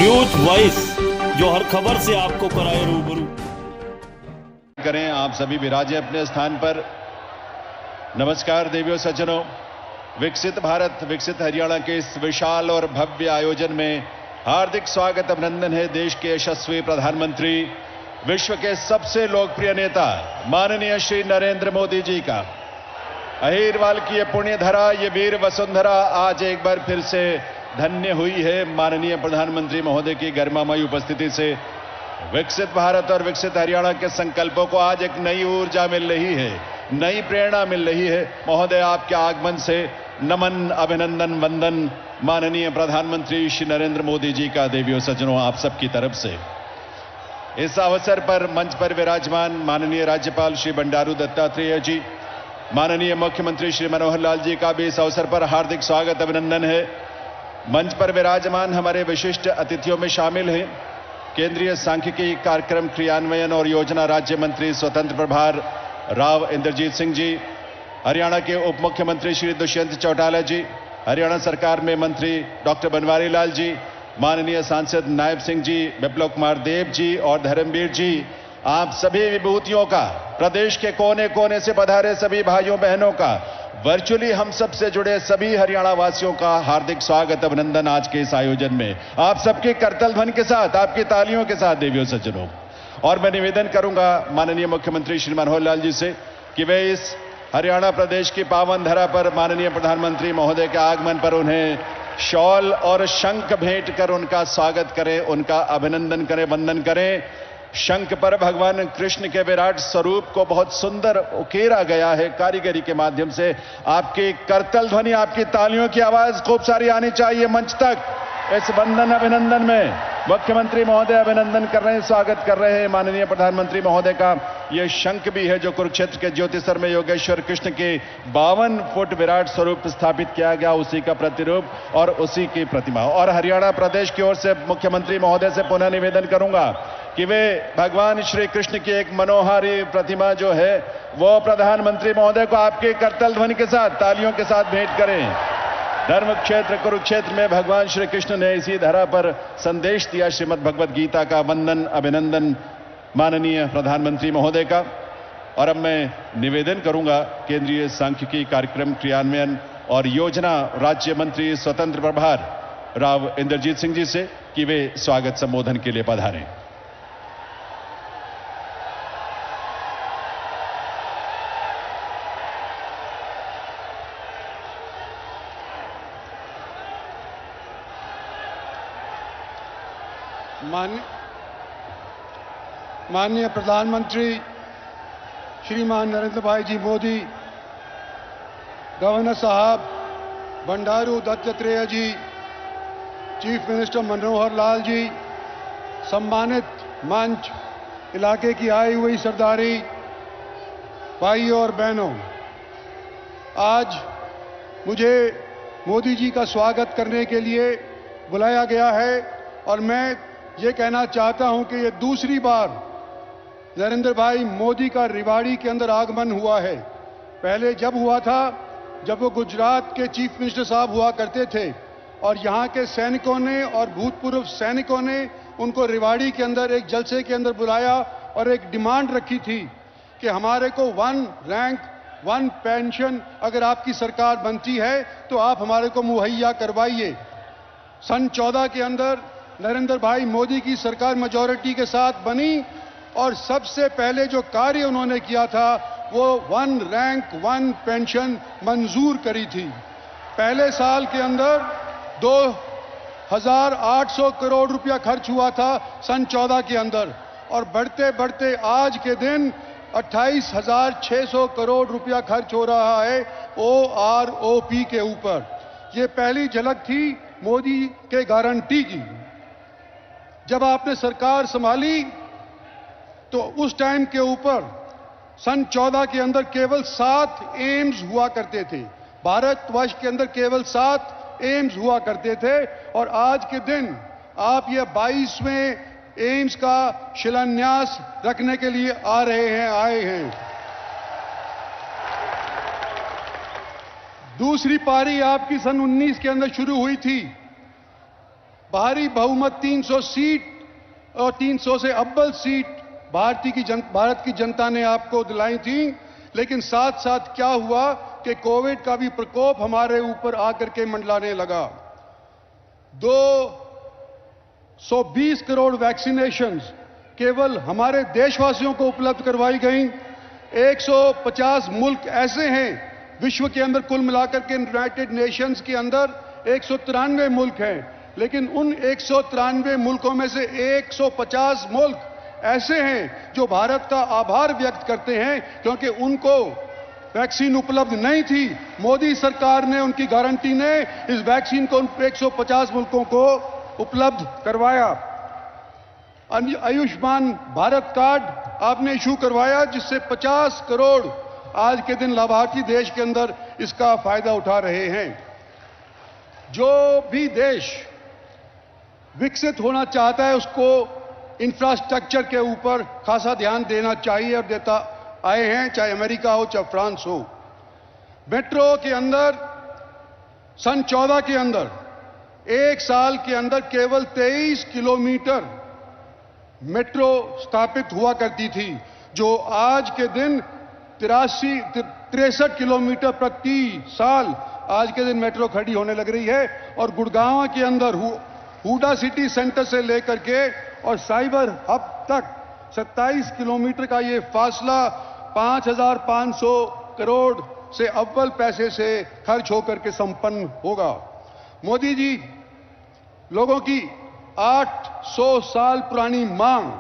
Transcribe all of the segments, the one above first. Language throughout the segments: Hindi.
न्यूज वॉइस, जो हर खबर से आपको कराए रूबरू। करें आप सभी विराजे अपने स्थान पर। नमस्कार देवियों सज्जनों, विकसित भारत विकसित हरियाणा के इस विशाल और भव्य आयोजन में हार्दिक स्वागत अभिनंदन है देश के यशस्वी प्रधानमंत्री, विश्व के सबसे लोकप्रिय नेता माननीय श्री नरेंद्र मोदी जी का। अहिरवाल की ये पुण्य धरा, ये वीर वसुंधरा आज एक बार फिर से धन्य हुई है माननीय प्रधानमंत्री महोदय की गरिमामयी उपस्थिति से। विकसित भारत और विकसित हरियाणा के संकल्पों को आज एक नई ऊर्जा मिल रही है, नई प्रेरणा मिल रही है। महोदय, आपके आगमन से नमन, अभिनंदन, वंदन माननीय प्रधानमंत्री श्री नरेंद्र मोदी जी का देवियों सज्जनों आप सबकी तरफ से। इस अवसर पर मंच पर विराजमान माननीय राज्यपाल श्री बंडारू दत्तात्रेय जी, माननीय मुख्यमंत्री श्री मनोहर लाल जी का भी इस अवसर पर हार्दिक स्वागत अभिनंदन है। मंच पर विराजमान हमारे विशिष्ट अतिथियों में शामिल हैं केंद्रीय सांख्यिकी कार्यक्रम क्रियान्वयन और योजना राज्य मंत्री स्वतंत्र प्रभार राव इंद्रजीत सिंह जी, हरियाणा के उप मुख्यमंत्री श्री दुष्यंत चौटाला जी, हरियाणा सरकार में मंत्री डॉक्टर बनवारी लाल जी, माननीय सांसद नायब सिंह जी, विप्लव कुमार देव जी और धर्मवीर जी। आप सभी विभूतियों का, प्रदेश के कोने कोने से पधारे सभी भाइयों बहनों का, वर्चुअली हम सब से जुड़े सभी हरियाणा वासियों का हार्दिक स्वागत अभिनंदन आज के इस आयोजन में। आप सबके करतल ध्वनि के साथ, आपकी तालियों के साथ देवियों सज्जनों। और मैं निवेदन करूंगा माननीय मुख्यमंत्री श्री मनोहर लाल जी से कि वे इस हरियाणा प्रदेश की पावन धरा पर माननीय प्रधानमंत्री महोदय के आगमन पर उन्हें शॉल और शंख भेंट कर उनका स्वागत करें, उनका अभिनंदन करें, वंदन करें। शंख पर भगवान कृष्ण के विराट स्वरूप को बहुत सुंदर उकेरा गया है कारीगरी के माध्यम से। आपकी करतल ध्वनि, आपकी तालियों की आवाज खूब सारी आनी चाहिए मंच तक। इस वंदन अभिनंदन में मुख्यमंत्री महोदय अभिनंदन कर रहे हैं, स्वागत कर रहे हैं माननीय प्रधानमंत्री महोदय का। यह शंख भी है जो कुरुक्षेत्र के ज्योतिसर में योगेश्वर कृष्ण के 52 फुट विराट स्वरूप स्थापित किया गया, उसी का प्रतिरूप और उसी की प्रतिमा। और हरियाणा प्रदेश की ओर से मुख्यमंत्री महोदय से पुनः निवेदन करूंगा कि वे भगवान श्री कृष्ण की एक मनोहारी प्रतिमा जो है वो प्रधानमंत्री महोदय को आपके करतल ध्वनि के साथ, तालियों के साथ भेंट करें। धर्म क्षेत्र कुरुक्षेत्र में भगवान श्री कृष्ण ने इसी धरा पर संदेश दिया श्रीमद् भगवद गीता का। वंदन अभिनंदन माननीय प्रधानमंत्री महोदय का। और अब मैं निवेदन करूंगा केंद्रीय सांख्यिकी कार्यक्रम क्रियान्वयन और योजना राज्य मंत्री स्वतंत्र प्रभार राव इंद्रजीत सिंह जी से कि वे स्वागत संबोधन के लिए पधारें। माननीय प्रधानमंत्री श्रीमान नरेंद्र भाई जी मोदी, गवर्नर साहब बंडारू दत्तात्रेय जी, चीफ मिनिस्टर मनोहर लाल जी, सम्मानित मंच, इलाके की आई हुई सरदारी, भाइयों और बहनों, आज मुझे मोदी जी का स्वागत करने के लिए बुलाया गया है और मैं ये कहना चाहता हूं कि ये दूसरी बार नरेंद्र भाई मोदी का रेवाड़ी के अंदर आगमन हुआ है। पहले जब हुआ था, जब वो गुजरात के चीफ मिनिस्टर साहब हुआ करते थे और यहाँ के सैनिकों ने और भूतपूर्व सैनिकों ने उनको रेवाड़ी के अंदर एक जलसे के अंदर बुलाया और एक डिमांड रखी थी कि हमारे को 1 रैंक 1 पेंशन अगर आपकी सरकार बनती है तो आप हमारे को मुहैया करवाइए। सन 14 के अंदर नरेंद्र भाई मोदी की सरकार मेजॉरिटी के साथ बनी और सबसे पहले जो कार्य उन्होंने किया था वो 1 रैंक 1 पेंशन मंजूर करी थी। पहले साल के अंदर 2,800 करोड़ रुपया खर्च हुआ था सन 14 के अंदर, और बढ़ते बढ़ते आज के दिन 28,600 करोड़ रुपया खर्च हो रहा है OROP के ऊपर। ये पहली झलक थी मोदी के गारंटी की। जब आपने सरकार संभाली तो उस टाइम के ऊपर सन 14 के अंदर केवल 7 एम्स हुआ करते थे। भारतवर्ष के अंदर केवल 7 एम्स हुआ करते थे और आज के दिन आप ये 22वें एम्स का शिलान्यास रखने के लिए आए हैं। दूसरी पारी आपकी सन 19 के अंदर शुरू हुई थी। भारी बहुमत 300 सीट और 300 से अव्वल सीट भारत की जनता ने आपको दिलाई थी। लेकिन साथ साथ क्या हुआ कि कोविड का भी प्रकोप हमारे ऊपर आकर के मंडलाने लगा। 220 करोड़ वैक्सीनेशंस केवल हमारे देशवासियों को उपलब्ध करवाई गई। 150 मुल्क ऐसे हैं विश्व के अंदर, कुल मिलाकर के यूनाइटेड नेशंस के अंदर 193 मुल्क हैं, लेकिन उन 193 मुल्कों में से 150 मुल्क ऐसे हैं जो भारत का आभार व्यक्त करते हैं, क्योंकि उनको वैक्सीन उपलब्ध नहीं थी। मोदी सरकार ने, उनकी गारंटी ने इस वैक्सीन को उन 150 मुल्कों को उपलब्ध करवाया। आयुष्मान भारत कार्ड आपने इशू करवाया, जिससे 50 करोड़ आज के दिन लाभार्थी देश के अंदर इसका फायदा उठा रहे हैं। जो भी देश विकसित होना चाहता है उसको इंफ्रास्ट्रक्चर के ऊपर खासा ध्यान देना चाहिए और देता आए हैं, चाहे अमेरिका हो चाहे फ्रांस हो। मेट्रो के अंदर सन 14 के अंदर एक साल के अंदर केवल 23 किलोमीटर मेट्रो स्थापित हुआ करती थी, जो आज के दिन 63 किलोमीटर प्रति साल आज के दिन मेट्रो खड़ी होने लग रही है। और गुड़गांव के अंदर हुडा सिटी सेंटर से लेकर के और साइबर हब तक 27 किलोमीटर का ये फासला 5,500 करोड़ से अव्वल पैसे से खर्च होकर के संपन्न होगा। मोदी जी, लोगों की 800 साल पुरानी मांग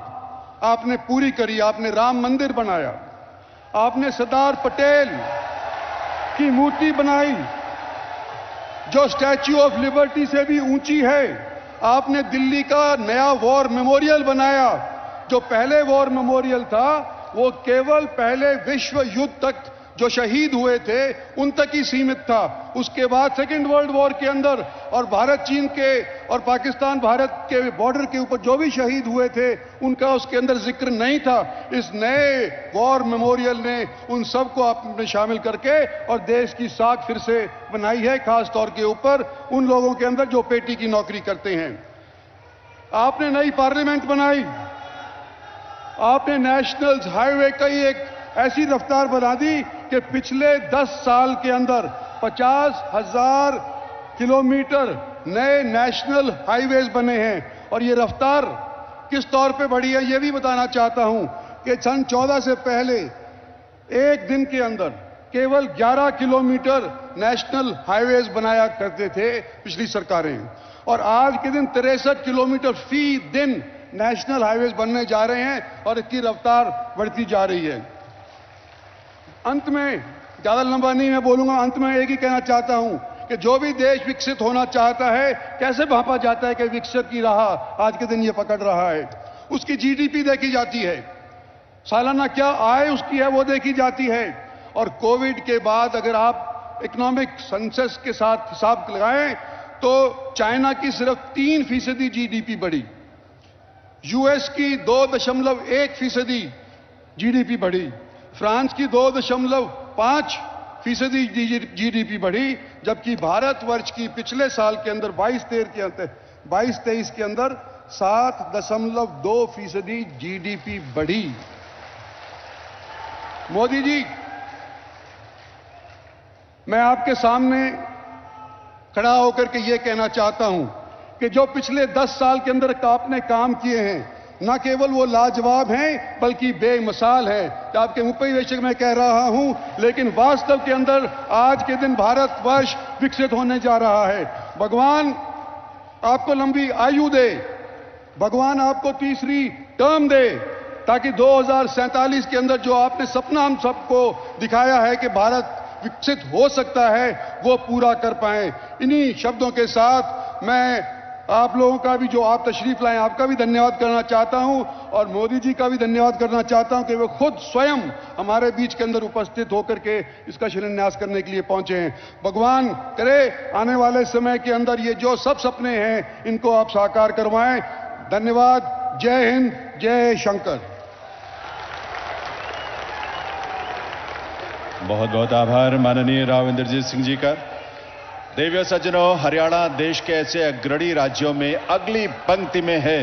आपने पूरी करी। आपने राम मंदिर बनाया, आपने सरदार पटेल की मूर्ति बनाई जो स्टैच्यू ऑफ लिबर्टी से भी ऊंची है। आपने दिल्ली का नया वॉर मेमोरियल बनाया। जो पहले वॉर मेमोरियल था वो केवल पहले विश्व युद्ध तक जो शहीद हुए थे उन तक ही सीमित था। उसके बाद सेकेंड वर्ल्ड वॉर के अंदर और भारत चीन के और पाकिस्तान भारत के बॉर्डर के ऊपर जो भी शहीद हुए थे उनका उसके अंदर जिक्र नहीं था। इस नए वॉर मेमोरियल ने उन सबको आपने शामिल करके और देश की साख फिर से बनाई है, खास तौर के ऊपर उन लोगों के अंदर जो पेटी की नौकरी करते हैं। आपने नई पार्लियामेंट बनाई, आपने नेशनल हाईवे का ही एक ऐसी रफ्तार बना दी कि पिछले 10 साल के अंदर 50,000 किलोमीटर नए नेशनल हाईवेज बने हैं। और ये रफ्तार किस तौर पे बढ़ी है ये भी बताना चाहता हूं कि सन 14 से पहले एक दिन के अंदर केवल 11 किलोमीटर नेशनल हाईवेज बनाया करते थे पिछली सरकारें, और आज के दिन 63 किलोमीटर फी दिन नेशनल हाईवेज बनने जा रहे हैं और इसकी रफ्तार बढ़ती जा रही है। अंत में, ज्यादा लंबा नहीं मैं बोलूंगा, अंत में एक ही कहना चाहता हूं कि जो भी देश विकसित होना चाहता है कैसे भांपा जाता है कि विकसित की राह आज के दिन ये पकड़ रहा है। उसकी जीडीपी देखी जाती है, सालाना क्या आय उसकी है वो देखी जाती है। और कोविड के बाद अगर आप इकोनॉमिक सेंसस के साथ हिसाब लगाएं तो चाइना की सिर्फ 3% जीडीपी बढ़ी, यूएस की 2.1% जीडीपी बढ़ी, फ्रांस की 2.5% जीडीपी बढ़ी, जबकि भारतवर्ष की पिछले साल के अंदर 22-23 के अंदर 7.2% जीडीपी बढ़ी। मोदी जी, मैं आपके सामने खड़ा होकर के ये कहना चाहता हूं कि जो पिछले 10 साल के अंदर आपने काम किए हैं न केवल वो लाजवाब हैं बल्कि बेमिसाल हैं। आपके मुपरिवेक्षक मैं कह रहा हूं, लेकिन वास्तव के अंदर आज के दिन भारतवर्ष विकसित होने जा रहा है। भगवान आपको लंबी आयु दे, भगवान आपको तीसरी टर्म दे, ताकि 2047 के अंदर जो आपने सपना हम सबको दिखाया है कि भारत विकसित हो सकता है वो पूरा कर पाए। इन्हीं शब्दों के साथ मैं आप लोगों का भी, जो आप तशरीफ लाए, आपका भी धन्यवाद करना चाहता हूं और मोदी जी का भी धन्यवाद करना चाहता हूं कि वो खुद स्वयं हमारे बीच के अंदर उपस्थित होकर के इसका शिलान्यास करने के लिए पहुंचे हैं। भगवान करे आने वाले समय के अंदर ये जो सब सपने हैं इनको आप साकार करवाएं। धन्यवाद। जय हिंद, जय शंकर। बहुत बहुत आभार माननीय राव इंद्रजीत सिंह जी का। देवियों सज्जनों, हरियाणा देश के ऐसे अग्रणी राज्यों में अगली पंक्ति में है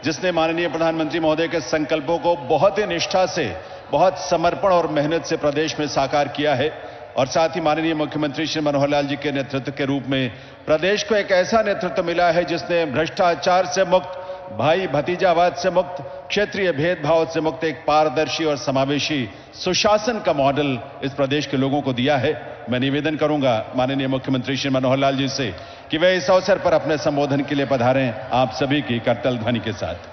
जिसने माननीय प्रधानमंत्री महोदय के संकल्पों को बहुत ही निष्ठा से, बहुत समर्पण और मेहनत से प्रदेश में साकार किया है। और साथ ही माननीय मुख्यमंत्री श्री मनोहर लाल जी के नेतृत्व के रूप में प्रदेश को एक ऐसा नेतृत्व मिला है जिसने भ्रष्टाचार से मुक्त, भाई भतीजावाद से मुक्त, क्षेत्रीय भेदभाव से मुक्त एक पारदर्शी और समावेशी सुशासन का मॉडल इस प्रदेश के लोगों को दिया है। मैं निवेदन करूंगा माननीय मुख्यमंत्री श्री मनोहर लाल जी से कि वे इस अवसर पर अपने संबोधन के लिए पधारें आप सभी की करतल ध्वनि के साथ।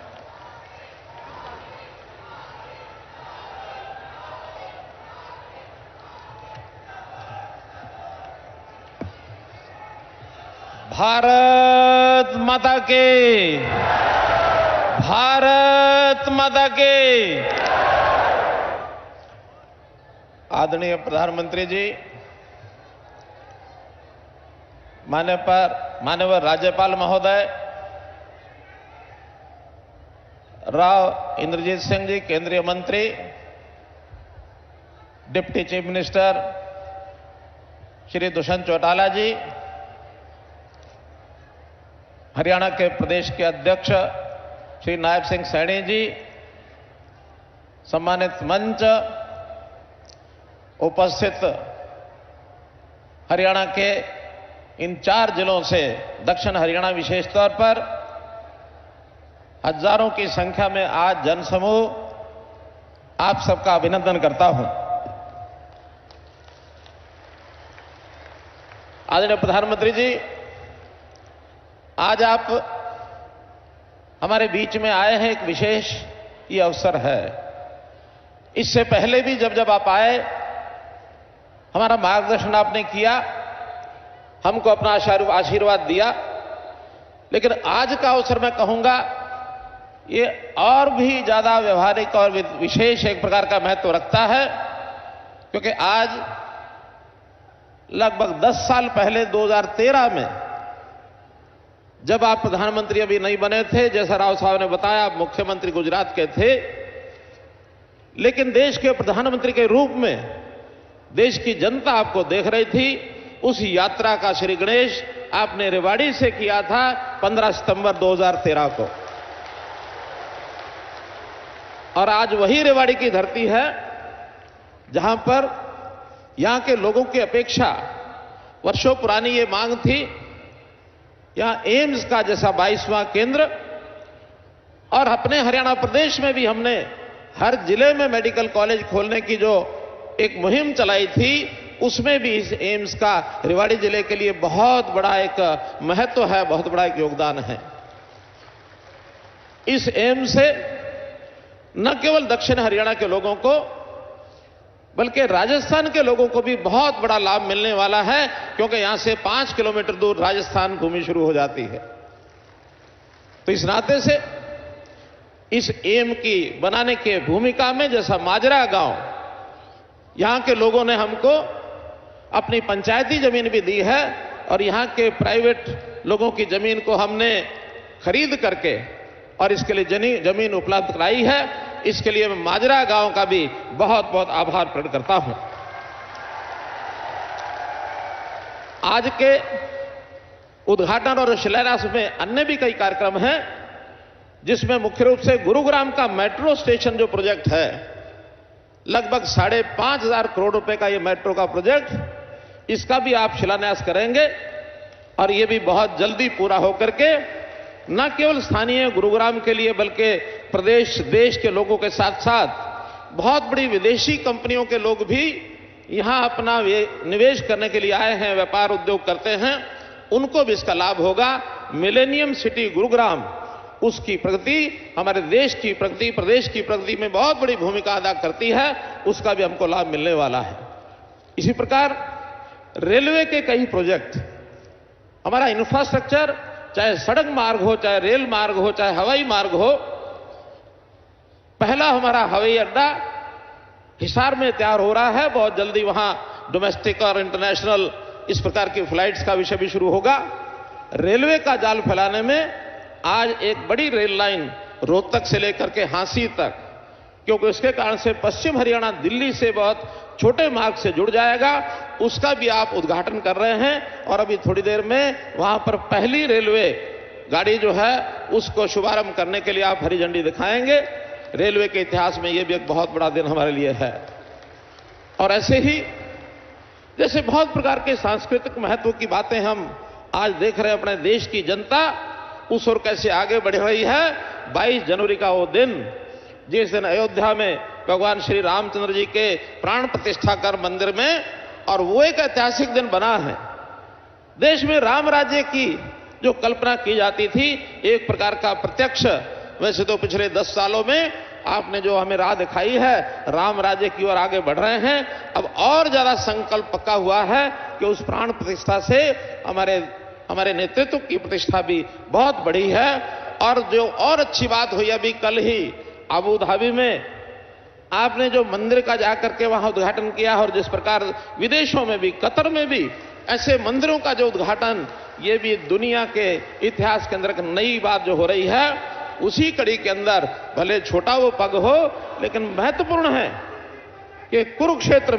भारत माता के, भारत माता के। आदरणीय प्रधानमंत्री जी, माननीय राज्यपाल महोदय राव इंद्रजीत सिंह जी, केंद्रीय मंत्री, deputy chief minister Shri Dushyant Chautala ji, Haryana के प्रदेश के अध्यक्ष श्री नायब सिंह सैनी जी, सम्मानित मंच, उपस्थित हरियाणा के इन 4 जिलों से दक्षिण हरियाणा विशेष तौर पर हजारों की संख्या में आज जनसमूह, आप सबका अभिनंदन करता हूं। आदरणीय प्रधानमंत्री जी, आज आप हमारे बीच में आए हैं, एक विशेष ये अवसर है। इससे पहले भी जब आप आए, हमारा मार्गदर्शन आपने किया, हमको अपना आशीर्वाद दिया, लेकिन आज का अवसर मैं कहूंगा ये और भी ज्यादा व्यवहारिक और विशेष एक प्रकार का महत्व रखता है, क्योंकि आज लगभग 10 साल पहले 2013 में जब आप प्रधानमंत्री अभी नहीं बने थे, जैसा राव साहब ने बताया, आप मुख्यमंत्री गुजरात के थे, लेकिन देश के प्रधानमंत्री के रूप में देश की जनता आपको देख रही थी। उस यात्रा का श्री गणेश आपने रेवाड़ी से किया था 15 सितंबर 2013 को, और आज वही रेवाड़ी की धरती है जहां पर यहां के लोगों की अपेक्षा, वर्षों पुरानी ये मांग थी, यहां एम्स का जैसा 22वां केंद्र, और अपने हरियाणा प्रदेश में भी हमने हर जिले में मेडिकल कॉलेज खोलने की जो एक मुहिम चलाई थी, उसमें भी इस एम्स का रेवाड़ी जिले के लिए बहुत बड़ा एक महत्व है, बहुत बड़ा एक योगदान है। इस एम्स से न केवल दक्षिण हरियाणा के लोगों को बल्कि राजस्थान के लोगों को भी बहुत बड़ा लाभ मिलने वाला है, क्योंकि यहां से 5 किलोमीटर दूर राजस्थान भूमि शुरू हो जाती है। तो इस नाते से इस एम की बनाने के भूमिका में, जैसा माजरा गांव, यहां के लोगों ने हमको अपनी पंचायती जमीन भी दी है, और यहां के प्राइवेट लोगों की जमीन को हमने खरीद करके और इसके लिए जमीन उपलब्ध कराई है। इसके लिए मैं माजरा गांव का भी बहुत बहुत आभार प्रकट करता हूं। आज के उद्घाटन और शिलान्यास में अन्य भी कई कार्यक्रम हैं, जिसमें मुख्य रूप से गुरुग्राम का मेट्रो स्टेशन जो प्रोजेक्ट है, लगभग 5,500 करोड़ रुपए का ये मेट्रो का प्रोजेक्ट, इसका भी आप शिलान्यास करेंगे, और ये भी बहुत जल्दी पूरा होकर के न केवल स्थानीय गुरुग्राम के लिए बल्कि प्रदेश देश के लोगों के साथ साथ बहुत बड़ी विदेशी कंपनियों के लोग भी यहां अपना निवेश करने के लिए आए हैं, व्यापार उद्योग करते हैं, उनको भी इसका लाभ होगा। मिलेनियम सिटी गुरुग्राम, उसकी प्रगति हमारे देश की प्रगति, प्रदेश की प्रगति में बहुत बड़ी भूमिका अदा करती है, उसका भी हमको लाभ मिलने वाला है। इसी प्रकार रेलवे के कई प्रोजेक्ट, हमारा इंफ्रास्ट्रक्चर, चाहे सड़क मार्ग हो, चाहे रेल मार्ग हो, चाहे हवाई मार्ग हो, पहला हमारा हवाई अड्डा हिसार में तैयार हो रहा है, बहुत जल्दी वहां डोमेस्टिक और इंटरनेशनल इस प्रकार की फ्लाइट्स का विषय भी शुरू होगा। रेलवे का जाल फैलाने में आज एक बड़ी रेल लाइन रोहतक से लेकर के हांसी तक क्योंकि उसके कारण से पश्चिम हरियाणा दिल्ली से बहुत छोटे मार्ग से जुड़ जाएगा। उसका भी आप उद्घाटन कर रहे हैं और अभी थोड़ी देर में वहां पर पहली रेलवे गाड़ी जो है उसको शुभारंभ करने के लिए आप हरी झंडी दिखाएंगे। रेलवे के इतिहास में यह भी एक बहुत बड़ा दिन हमारे लिए है। और ऐसे ही जैसे बहुत प्रकार के सांस्कृतिक महत्व की बातें हम आज देख रहे हैं, अपने देश की जनता उस ओर कैसे आगे बढ़ रही है। 22 जनवरी का वो दिन जिस दिन अयोध्या में भगवान श्री रामचंद्र जी के प्राण प्रतिष्ठा कर मंदिर में, और वो एक ऐतिहासिक दिन बना है। देश में राम राज्य की जो कल्पना की जाती थी, एक प्रकार का प्रत्यक्ष, वैसे तो पिछले 10 सालों में आपने जो हमें राह दिखाई है, राम राज्य की ओर आगे बढ़ रहे हैं। अब और ज्यादा संकल्प पक्का हुआ है कि उस प्राण प्रतिष्ठा से हमारे नेतृत्व की प्रतिष्ठा भी बहुत बड़ी है। और जो और अच्छी बात हुई, अभी कल ही अबू धाबी में आपने जो मंदिर का जाकर के वहां उद्घाटन किया, और जिस प्रकार विदेशों में भी, कतर में भी ऐसे मंदिरों का जो उद्घाटन, ये भी दुनिया के इतिहास के अंदर एक नई बात जो हो रही है। उसी कड़ी के अंदर भले छोटा वो पग हो, लेकिन महत्वपूर्ण है कि कुरुक्षेत्र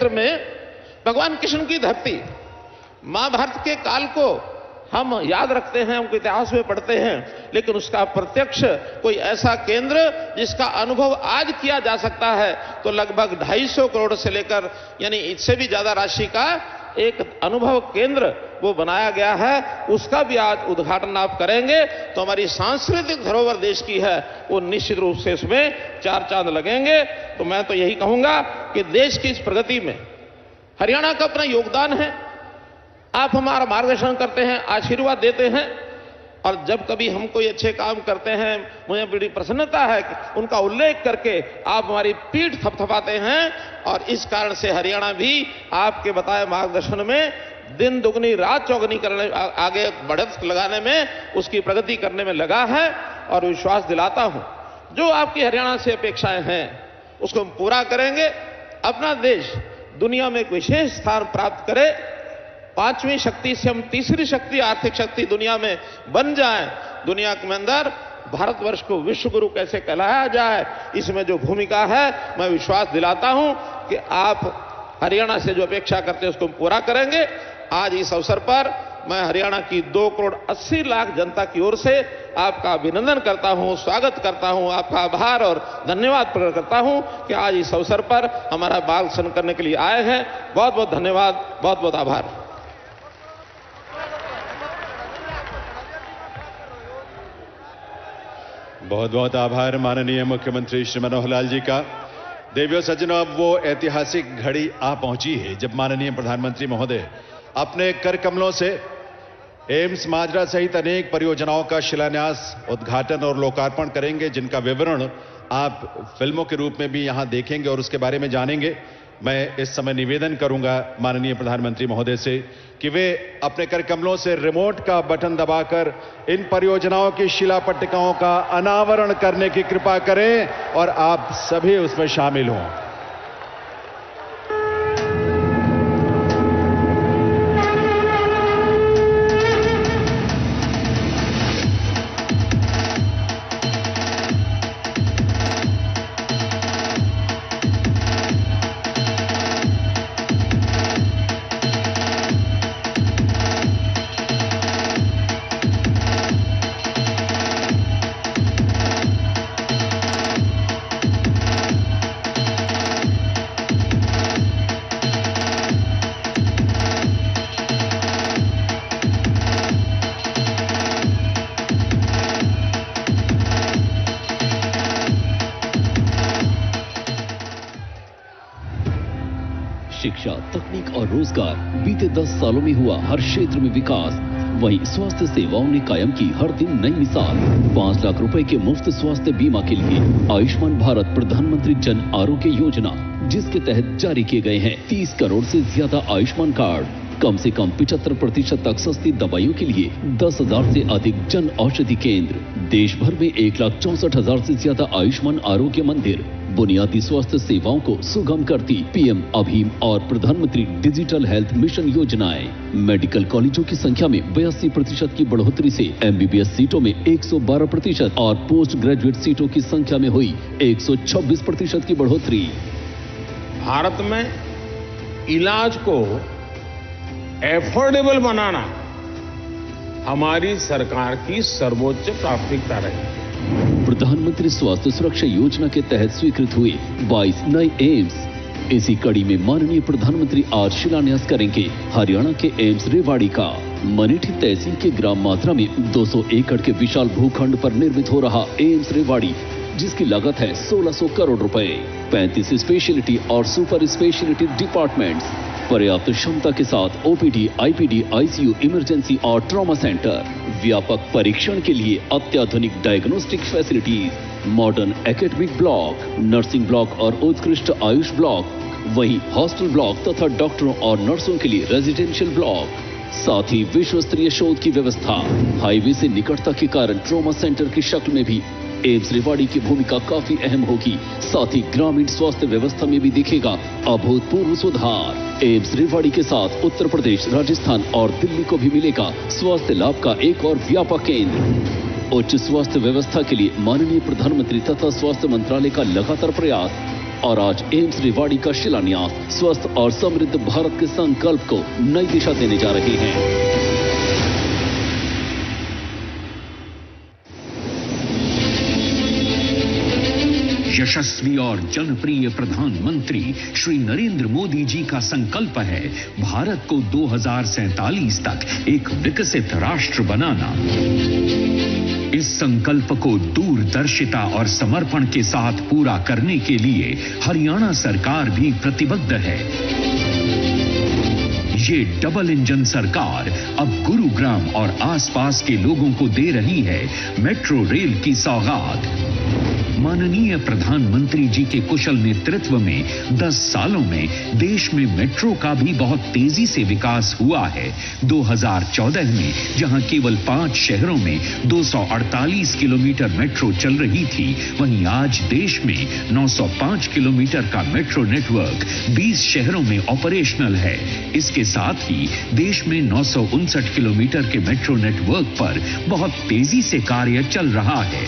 में भगवान कृष्ण की धरती, महाभारत के काल को हम याद रखते हैं, उनके इतिहास में पढ़ते हैं, लेकिन उसका प्रत्यक्ष कोई ऐसा केंद्र जिसका अनुभव आज किया जा सकता है, तो लगभग 250 करोड़ से लेकर यानी इससे भी ज्यादा राशि का एक अनुभव केंद्र वो बनाया गया है। उसका भी आज उद्घाटन आप करेंगे तो हमारी सांस्कृतिक धरोहर देश की है, वो निश्चित रूप से इसमें 4 चांद लगेंगे। तो मैं तो यही कहूंगा कि देश की इस प्रगति में हरियाणा का अपना योगदान है। आप हमारा मार्गदर्शन करते हैं, आशीर्वाद देते हैं, और जब कभी हम कोई अच्छे काम करते हैं, मुझे बड़ी प्रसन्नता है कि उनका उल्लेख करके आप हमारी पीठ थपथपाते हैं। और इस कारण से हरियाणा भी आपके बताए मार्गदर्शन में दिन दुगनी रात चौगनी करने, आगे बढ़त लगाने में, उसकी प्रगति करने में लगा है। और विश्वास दिलाता हूं, जो आपकी हरियाणा से अपेक्षाएं हैं उसको हम पूरा करेंगे। अपना देश दुनिया में एक विशेष स्थान प्राप्त करे, 5वीं शक्ति से हम तीसरी शक्ति, आर्थिक शक्ति दुनिया में बन जाएं। दुनिया के अंदर भारतवर्ष को विश्व गुरु कैसे कहलाया जाए, इसमें जो भूमिका है, मैं विश्वास दिलाता हूं कि आप हरियाणा से जो अपेक्षा करते हैं उसको पूरा करेंगे। आज इस अवसर पर मैं हरियाणा की 2 करोड़ 80 लाख जनता की ओर से आपका अभिनंदन करता हूं, स्वागत करता हूं, आपका आभार और धन्यवाद प्रकट करता हूं कि आज इस अवसर पर हमारा मार्गदर्शन करने के लिए आए हैं। बहुत बहुत धन्यवाद, बहुत बहुत आभार। बहुत बहुत आभार माननीय मुख्यमंत्री श्री मनोहर लाल जी का। देवियों सज्जनों, अब वो ऐतिहासिक घड़ी आ पहुंची है जब माननीय प्रधानमंत्री महोदय अपने कर कमलों से एम्स माजरा सहित अनेक परियोजनाओं का शिलान्यास, उद्घाटन और लोकार्पण करेंगे, जिनका विवरण आप फिल्मों के रूप में भी यहां देखेंगे और उसके बारे में जानेंगे। मैं इस समय निवेदन करूंगा माननीय प्रधानमंत्री महोदय से कि वे अपने कर कमलों से रिमोट का बटन दबाकर इन परियोजनाओं की शिलापट्टिकाओं का अनावरण करने की कृपा करें और आप सभी उसमें शामिल हों। शिक्षा, तकनीक और रोजगार, बीते 10 सालों में हुआ हर क्षेत्र में विकास। वहीं स्वास्थ्य सेवाओं ने कायम की हर दिन नई मिसाल। 5 लाख रुपए के मुफ्त स्वास्थ्य बीमा के लिए आयुष्मान भारत प्रधानमंत्री जन आरोग्य योजना, जिसके तहत जारी किए गए हैं 30 करोड़ से ज्यादा आयुष्मान कार्ड। कम से कम 75% तक सस्ती दवाइयों के लिए 10,000 से अधिक जन औषधि केंद्र, देश भर में 1,64,000 से ज्यादा आयुष्मान आरोग्य मंदिर, बुनियादी स्वास्थ्य सेवाओं को सुगम करती पीएम अभीम और प्रधानमंत्री डिजिटल हेल्थ मिशन योजनाएं, मेडिकल कॉलेजों की संख्या में 82% की बढ़ोतरी से एमबीबीएस सीटों में 112% और पोस्ट ग्रेजुएट सीटों की संख्या में हुई 126% की बढ़ोतरी। भारत में इलाज को एफोर्डेबल बनाना हमारी सरकार की सर्वोच्च प्राथमिकता रही। प्रधानमंत्री स्वास्थ्य सुरक्षा योजना के तहत स्वीकृत हुए 22 नए एम्स। इसी कड़ी में माननीय प्रधानमंत्री आज शिलान्यास करेंगे हरियाणा के एम्स रेवाड़ी का। मनेठी तहसील के ग्राम मात्रा में 200 एकड़ के विशाल भूखंड पर निर्मित हो रहा एम्स रेवाड़ी, जिसकी लागत है 1600 करोड़ रुपए, 35 स्पेशलिटी और सुपर स्पेशलिटी डिपार्टमेंट्स, पर्याप्त क्षमता के साथ ओपीडी, आईपीडी, आईसीयू, इमरजेंसी और ट्रॉमा सेंटर, व्यापक परीक्षण के लिए अत्याधुनिक diagnostic facilities, modern academic block, nursing block और उत्कृष्ट आयुष ब्लॉक, वहीं हॉस्टल ब्लॉक तथा डॉक्टरों और नर्सों के लिए रेजिडेंशियल ब्लॉक, साथ ही विश्व स्तरीय शोध की व्यवस्था। हाईवे से निकटता के कारण ट्रॉमा सेंटर की शक्ल में भी एम्स रेवाड़ी की भूमिका काफी अहम होगी। साथ ही ग्रामीण स्वास्थ्य व्यवस्था में भी दिखेगा अभूतपूर्व सुधार। एम्स रेवाड़ी के साथ उत्तर प्रदेश, राजस्थान और दिल्ली को भी मिलेगा स्वास्थ्य लाभ का एक और व्यापक केंद्र। उच्च स्वास्थ्य व्यवस्था के लिए माननीय प्रधानमंत्री तथा स्वास्थ्य मंत्रालय का लगातार प्रयास और आज एम्स रेवाड़ी का शिलान्यास स्वस्थ और समृद्ध भारत के संकल्प को नई दिशा देने जा रहे हैं। यशस्वी और जनप्रिय प्रधानमंत्री श्री नरेंद्र मोदी जी का संकल्प है भारत को 2047 तक एक विकसित राष्ट्र बनाना। इस संकल्प को दूरदर्शिता और समर्पण के साथ पूरा करने के लिए हरियाणा सरकार भी प्रतिबद्ध है। ये डबल इंजन सरकार अब गुरुग्राम और आसपास के लोगों को दे रही है मेट्रो रेल की सौगात। माननीय प्रधानमंत्री जी के कुशल नेतृत्व में 10 सालों में देश में मेट्रो का भी बहुत तेजी से विकास हुआ है। 2014 में जहां केवल 5 शहरों में 248 किलोमीटर मेट्रो चल रही थी, वहीं आज देश में 905 किलोमीटर का मेट्रो नेटवर्क 20 शहरों में ऑपरेशनल है। इसके साथ ही देश में 959 किलोमीटर के मेट्रो नेटवर्क पर बहुत तेजी से कार्य चल रहा है।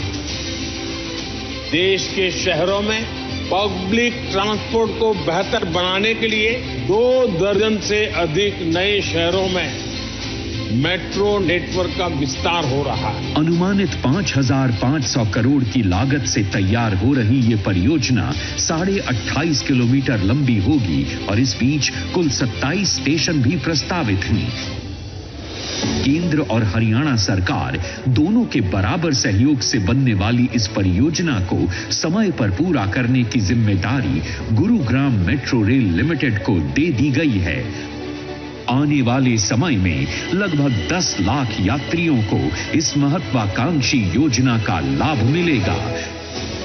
देश के शहरों में पब्लिक ट्रांसपोर्ट को बेहतर बनाने के लिए 2 दर्जन से अधिक नए शहरों में मेट्रो नेटवर्क का विस्तार हो रहा है। अनुमानित 5,500 करोड़ की लागत से तैयार हो रही ये परियोजना 28.5 किलोमीटर लंबी होगी और इस बीच कुल 27 स्टेशन भी प्रस्तावित हैं। केंद्र और हरियाणा सरकार दोनों के बराबर सहयोग से बनने वाली इस परियोजना को समय पर पूरा करने की जिम्मेदारी गुरुग्राम मेट्रो रेल लिमिटेड को दे दी गई है। आने वाले समय में लगभग 10 लाख यात्रियों को इस महत्वाकांक्षी योजना का लाभ मिलेगा।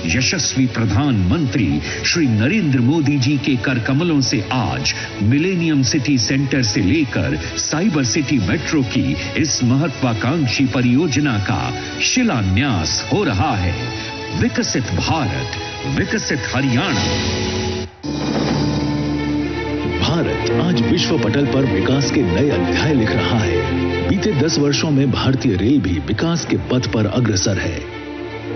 यशस्वी प्रधानमंत्री श्री नरेंद्र मोदी जी के कर कमलों से आज मिलेनियम सिटी सेंटर से लेकर साइबर सिटी मेट्रो की इस महत्वाकांक्षी परियोजना का शिलान्यास हो रहा है। विकसित भारत, विकसित हरियाणा। भारत आज विश्व पटल पर विकास के नए अध्याय लिख रहा है। बीते 10 वर्षों में भारतीय रेल भी विकास के पथ पर अग्रसर है।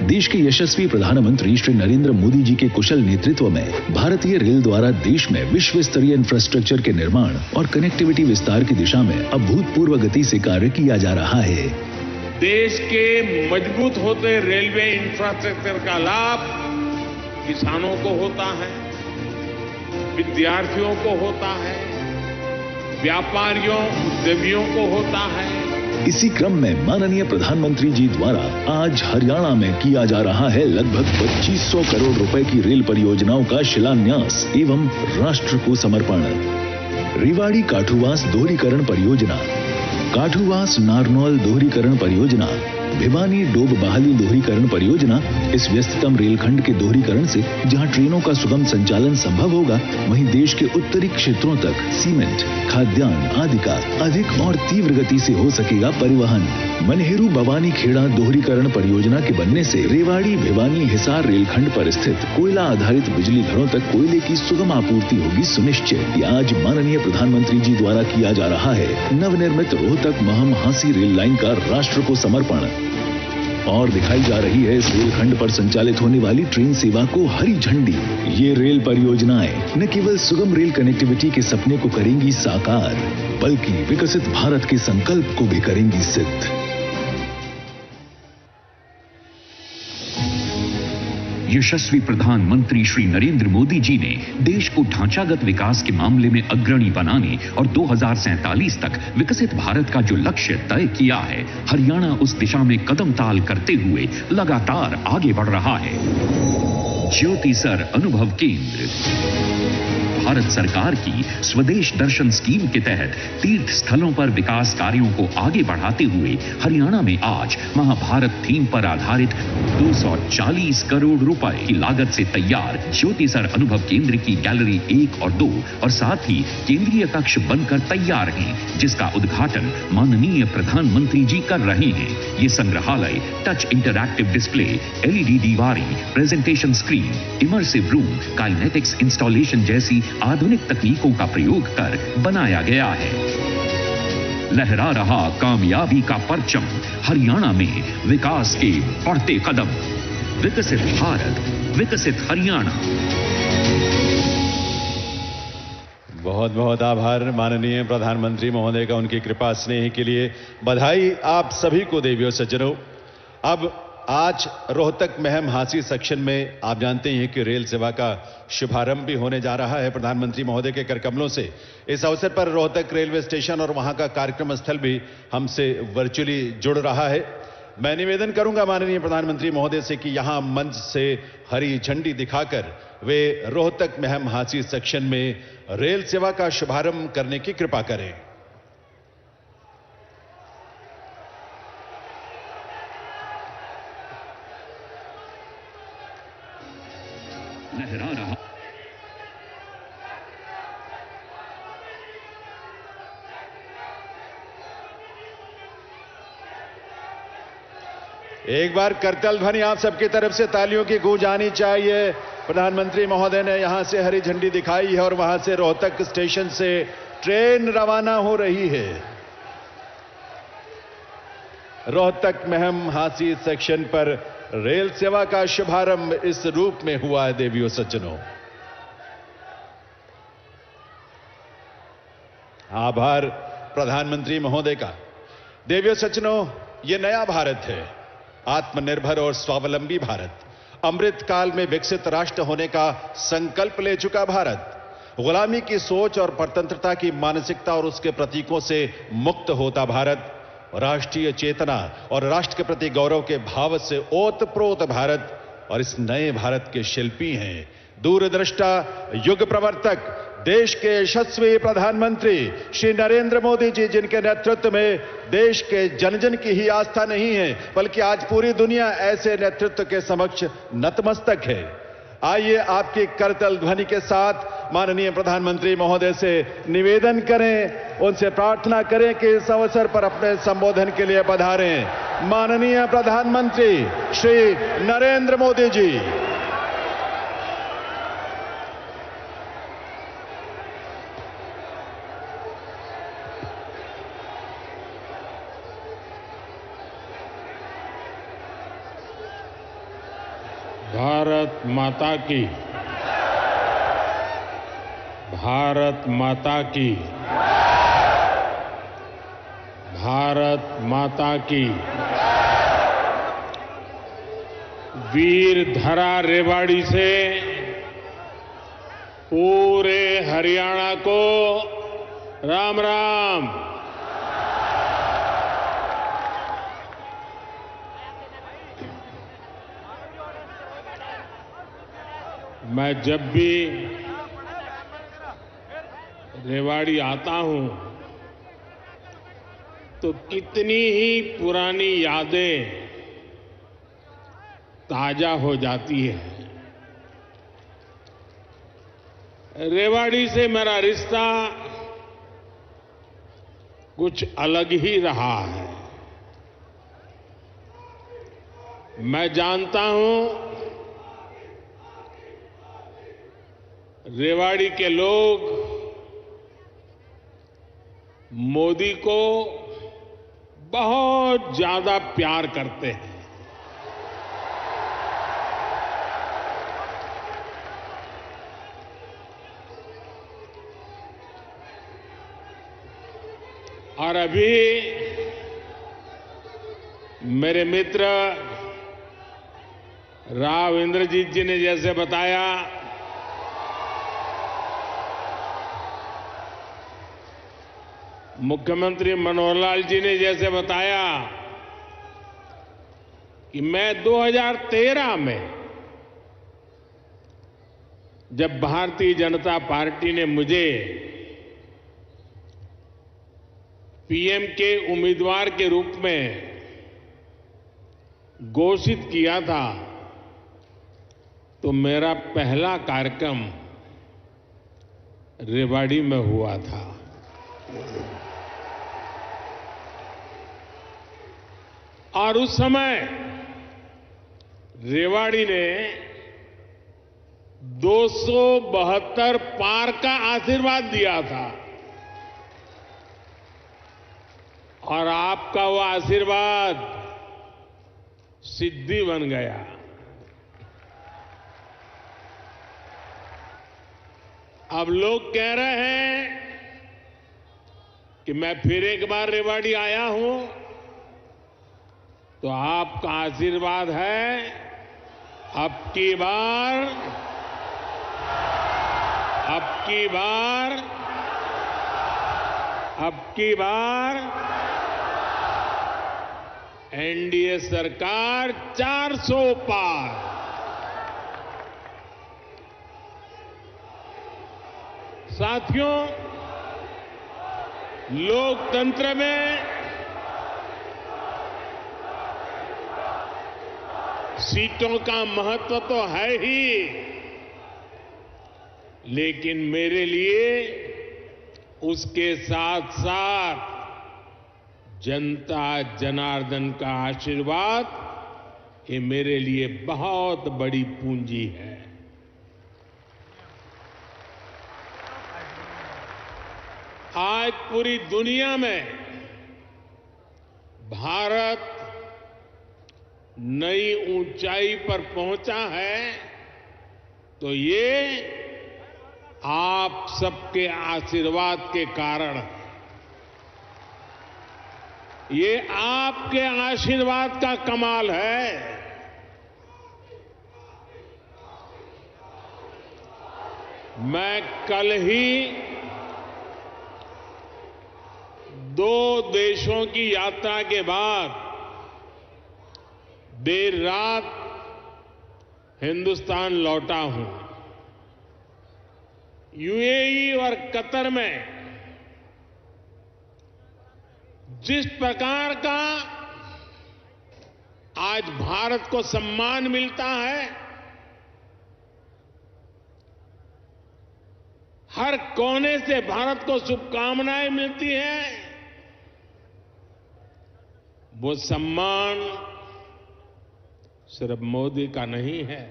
देश के यशस्वी प्रधानमंत्री श्री नरेंद्र मोदी जी के कुशल नेतृत्व में भारतीय रेल द्वारा देश में विश्व स्तरीय इंफ्रास्ट्रक्चर के निर्माण और कनेक्टिविटी विस्तार की दिशा में अभूतपूर्व गति से कार्य किया जा रहा है। देश के मजबूत होते रेलवे इंफ्रास्ट्रक्चर का लाभ किसानों को होता है, विद्यार्थियों को होता है, व्यापारियों, उद्यमियों को होता है। इसी क्रम में माननीय प्रधानमंत्री जी द्वारा आज हरियाणा में किया जा रहा है लगभग 2500 करोड़ रुपए की रेल परियोजनाओं का शिलान्यास एवं राष्ट्र को समर्पण। रेवाड़ी काठूवास दोहरीकरण परियोजना, काठूवास नारनौल दोहरीकरण परियोजना, भिवानी डोब बहाली दोहरीकरण परियोजना इस व्यस्ततम रेलखंड के दोहरीकरण से जहां ट्रेनों का सुगम संचालन संभव होगा, वहीं देश के उत्तरी क्षेत्रों तक सीमेंट, खाद्यान्न आदि का अधिक और तीव्र गति से हो सकेगा परिवहन। मनहेरू बवानी खेड़ा दोहरीकरण परियोजना के बनने से रेवाड़ी भिवानी हिसार रेलखंड पर स्थित कोयला आधारित बिजली घरों तक कोयले की सुगम आपूर्ति होगी सुनिश्चित। आज माननीय प्रधानमंत्री जी द्वारा किया जा रहा है नवनिर्मित रोहतक महम हांसी रेल लाइन का राष्ट्र को समर्पण। और दिखाई जा रही है इस रेलखंड पर संचालित होने वाली ट्रेन सेवा को हरी झंडी। ये रेल परियोजनाएं न केवल सुगम रेल कनेक्टिविटी के सपने को करेंगी साकार, बल्कि विकसित भारत के संकल्प को भी करेंगी सिद्ध। यशस्वी प्रधानमंत्री श्री नरेंद्र मोदी जी ने देश को ढांचागत विकास के मामले में अग्रणी बनाने और 2047 तक विकसित भारत का जो लक्ष्य तय किया है, हरियाणा उस दिशा में कदम ताल करते हुए लगातार आगे बढ़ रहा है। ज्योति सर अनुभव केंद्र भारत सरकार की स्वदेश दर्शन स्कीम के तहत तीर्थ स्थलों पर विकास कार्यों को आगे बढ़ाते हुए हरियाणा में आज महाभारत थीम पर आधारित 240 करोड़ रुपए की लागत से तैयार ज्योति सर अनुभव केंद्र की गैलरी 1 और 2 और साथ ही केंद्रीय कक्ष बनकर तैयार हैं, जिसका उद्घाटन माननीय प्रधानमंत्री जी कर रहे हैं। ये संग्रहालय टच इंटरैक्टिव डिस्प्ले, LED दीवारें, presentation screen, immersive room, kinetics installation जैसी आधुनिक तकनीकों का प्रयोग कर बनाया गया है। लहरा रहा कामयाबी का परचम, हरियाणा में विकास के बढ़ते कदम। विकसित भारत, विकसित हरियाणा। बहुत बहुत आभार माननीय प्रधानमंत्री महोदय का, उनकी कृपा स्नेह के लिए बधाई आप सभी को देवियों सज्जनों। अब आज रोहतक महम हांसी सेक्शन में आप जानते हैं कि रेल सेवा का शुभारंभ भी होने जा रहा है प्रधानमंत्री महोदय के कर कमलों से। इस अवसर पर रोहतक रेलवे स्टेशन और वहां का कार्यक्रम स्थल भी हमसे वर्चुअली जुड़ रहा है। मैं निवेदन करूंगा माननीय प्रधानमंत्री महोदय से कि यहां मंच से हरी झंडी दिखाकर वे रोहतक महम हांसी सेक्शन में रेल सेवा का शुभारंभ करने की कृपा करें। लहरा रहा एक बार करतल ध्वनि आप सबकी तरफ से तालियों की गूंज आनी चाहिए। प्रधानमंत्री महोदय ने यहां से हरी झंडी दिखाई है और वहां से रोहतक स्टेशन से ट्रेन रवाना हो रही है। रोहतक महम हांसी सेक्शन पर रेल सेवा का शुभारंभ इस रूप में हुआ है देवियों सज्जनों। आभार प्रधानमंत्री महोदय का। देवियों सज्जनों, यह नया भारत है, आत्मनिर्भर और स्वावलंबी भारत, अमृत काल में विकसित राष्ट्र होने का संकल्प ले चुका भारत, गुलामी की सोच और परतंत्रता की मानसिकता और उसके प्रतीकों से मुक्त होता भारत, राष्ट्रीय चेतना और राष्ट्र के प्रति गौरव के भाव से ओतप्रोत भारत। और इस नए भारत के शिल्पी हैं दूरदृष्टा, युग प्रवर्तक, देश के यशस्वी प्रधानमंत्री श्री नरेंद्र मोदी जी, जिनके नेतृत्व में देश के जन जन की ही आस्था नहीं है बल्कि आज पूरी दुनिया ऐसे नेतृत्व के समक्ष नतमस्तक है। आइए आपकी करतल ध्वनि के साथ माननीय प्रधानमंत्री महोदय से निवेदन करें, उनसे प्रार्थना करें कि इस अवसर पर अपने संबोधन के लिए पधारें। माननीय प्रधानमंत्री श्री नरेंद्र मोदी जी। भारत माता की, भारत माता की, भारत माता की। वीर धरा रेवाड़ी से पूरे हरियाणा को राम राम। मैं जब भी रेवाड़ी आता हूं तो कितनी ही पुरानी यादें ताजा हो जाती है। रेवाड़ी से मेरा रिश्ता कुछ अलग ही रहा है। मैं जानता हूं रेवाड़ी के लोग मोदी को बहुत ज्यादा प्यार करते हैं। और अभी मेरे मित्र राव इंद्रजीत जी ने जैसे बताया, मुख्यमंत्री मनोहर लाल जी ने जैसे बताया कि मैं 2013 में जब भारतीय जनता पार्टी ने मुझे पीएम के उम्मीदवार के रूप में घोषित किया था, तो मेरा पहला कार्यक्रम रेवाड़ी में हुआ था। और उस समय रेवाड़ी ने 272 पार का आशीर्वाद दिया था और आपका वो आशीर्वाद सिद्धि बन गया। अब लोग कह रहे हैं कि मैं फिर एक बार रेवाड़ी आया हूं, तो आपका आशीर्वाद है अब की बार एनडीए सरकार 400 पार। साथियों, लोकतंत्र में सीटों का महत्व तो है ही, लेकिन मेरे लिए उसके साथ साथ जनता जनार्दन का आशीर्वाद, ये मेरे लिए बहुत बड़ी पूंजी है। आज पूरी दुनिया में भारत नई ऊंचाई पर पहुंचा है, तो ये आप सबके आशीर्वाद के कारण, ये आपके आशीर्वाद का कमाल है। मैं कल ही 2 देशों की यात्रा के बाद देर रात हिंदुस्तान लौटा हूं। यूएई और कतर में जिस प्रकार का आज भारत को सम्मान मिलता है, हर कोने से भारत को शुभकामनाएं मिलती हैं, वो सम्मान सिर्फ मोदी का नहीं है,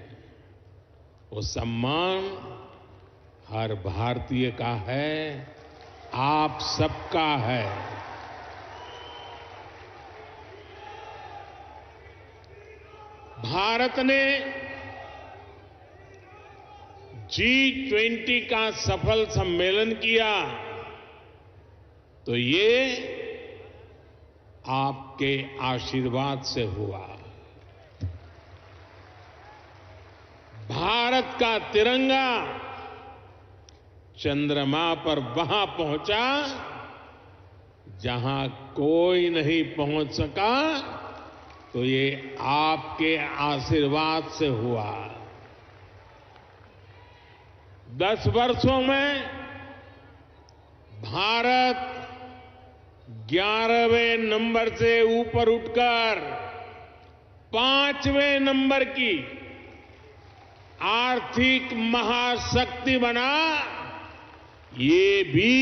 वो सम्मान हर भारतीय का है, आप सबका है। भारत ने G20 का सफल सम्मेलन किया, तो ये आपके आशीर्वाद से हुआ। भारत का तिरंगा चंद्रमा पर वहां पहुंचा जहां कोई नहीं पहुंच सका, तो ये आपके आशीर्वाद से हुआ। 10 वर्षों में भारत 11वें नंबर से ऊपर उठकर 5वें नंबर की आर्थिक महाशक्ति बना, ये भी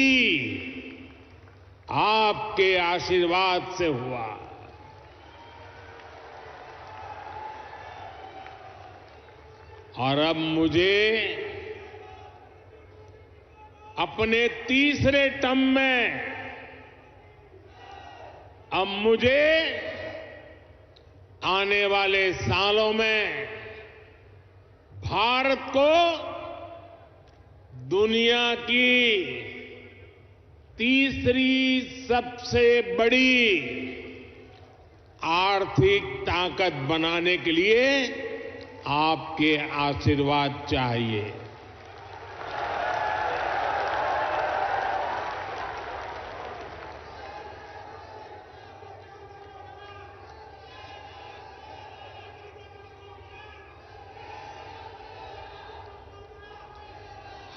आपके आशीर्वाद से हुआ। और अब मुझे अपने तीसरे टर्म में आने वाले सालों में भारत को दुनिया की तीसरी सबसे बड़ी आर्थिक ताकत बनाने के लिए आपके आशीर्वाद चाहिए।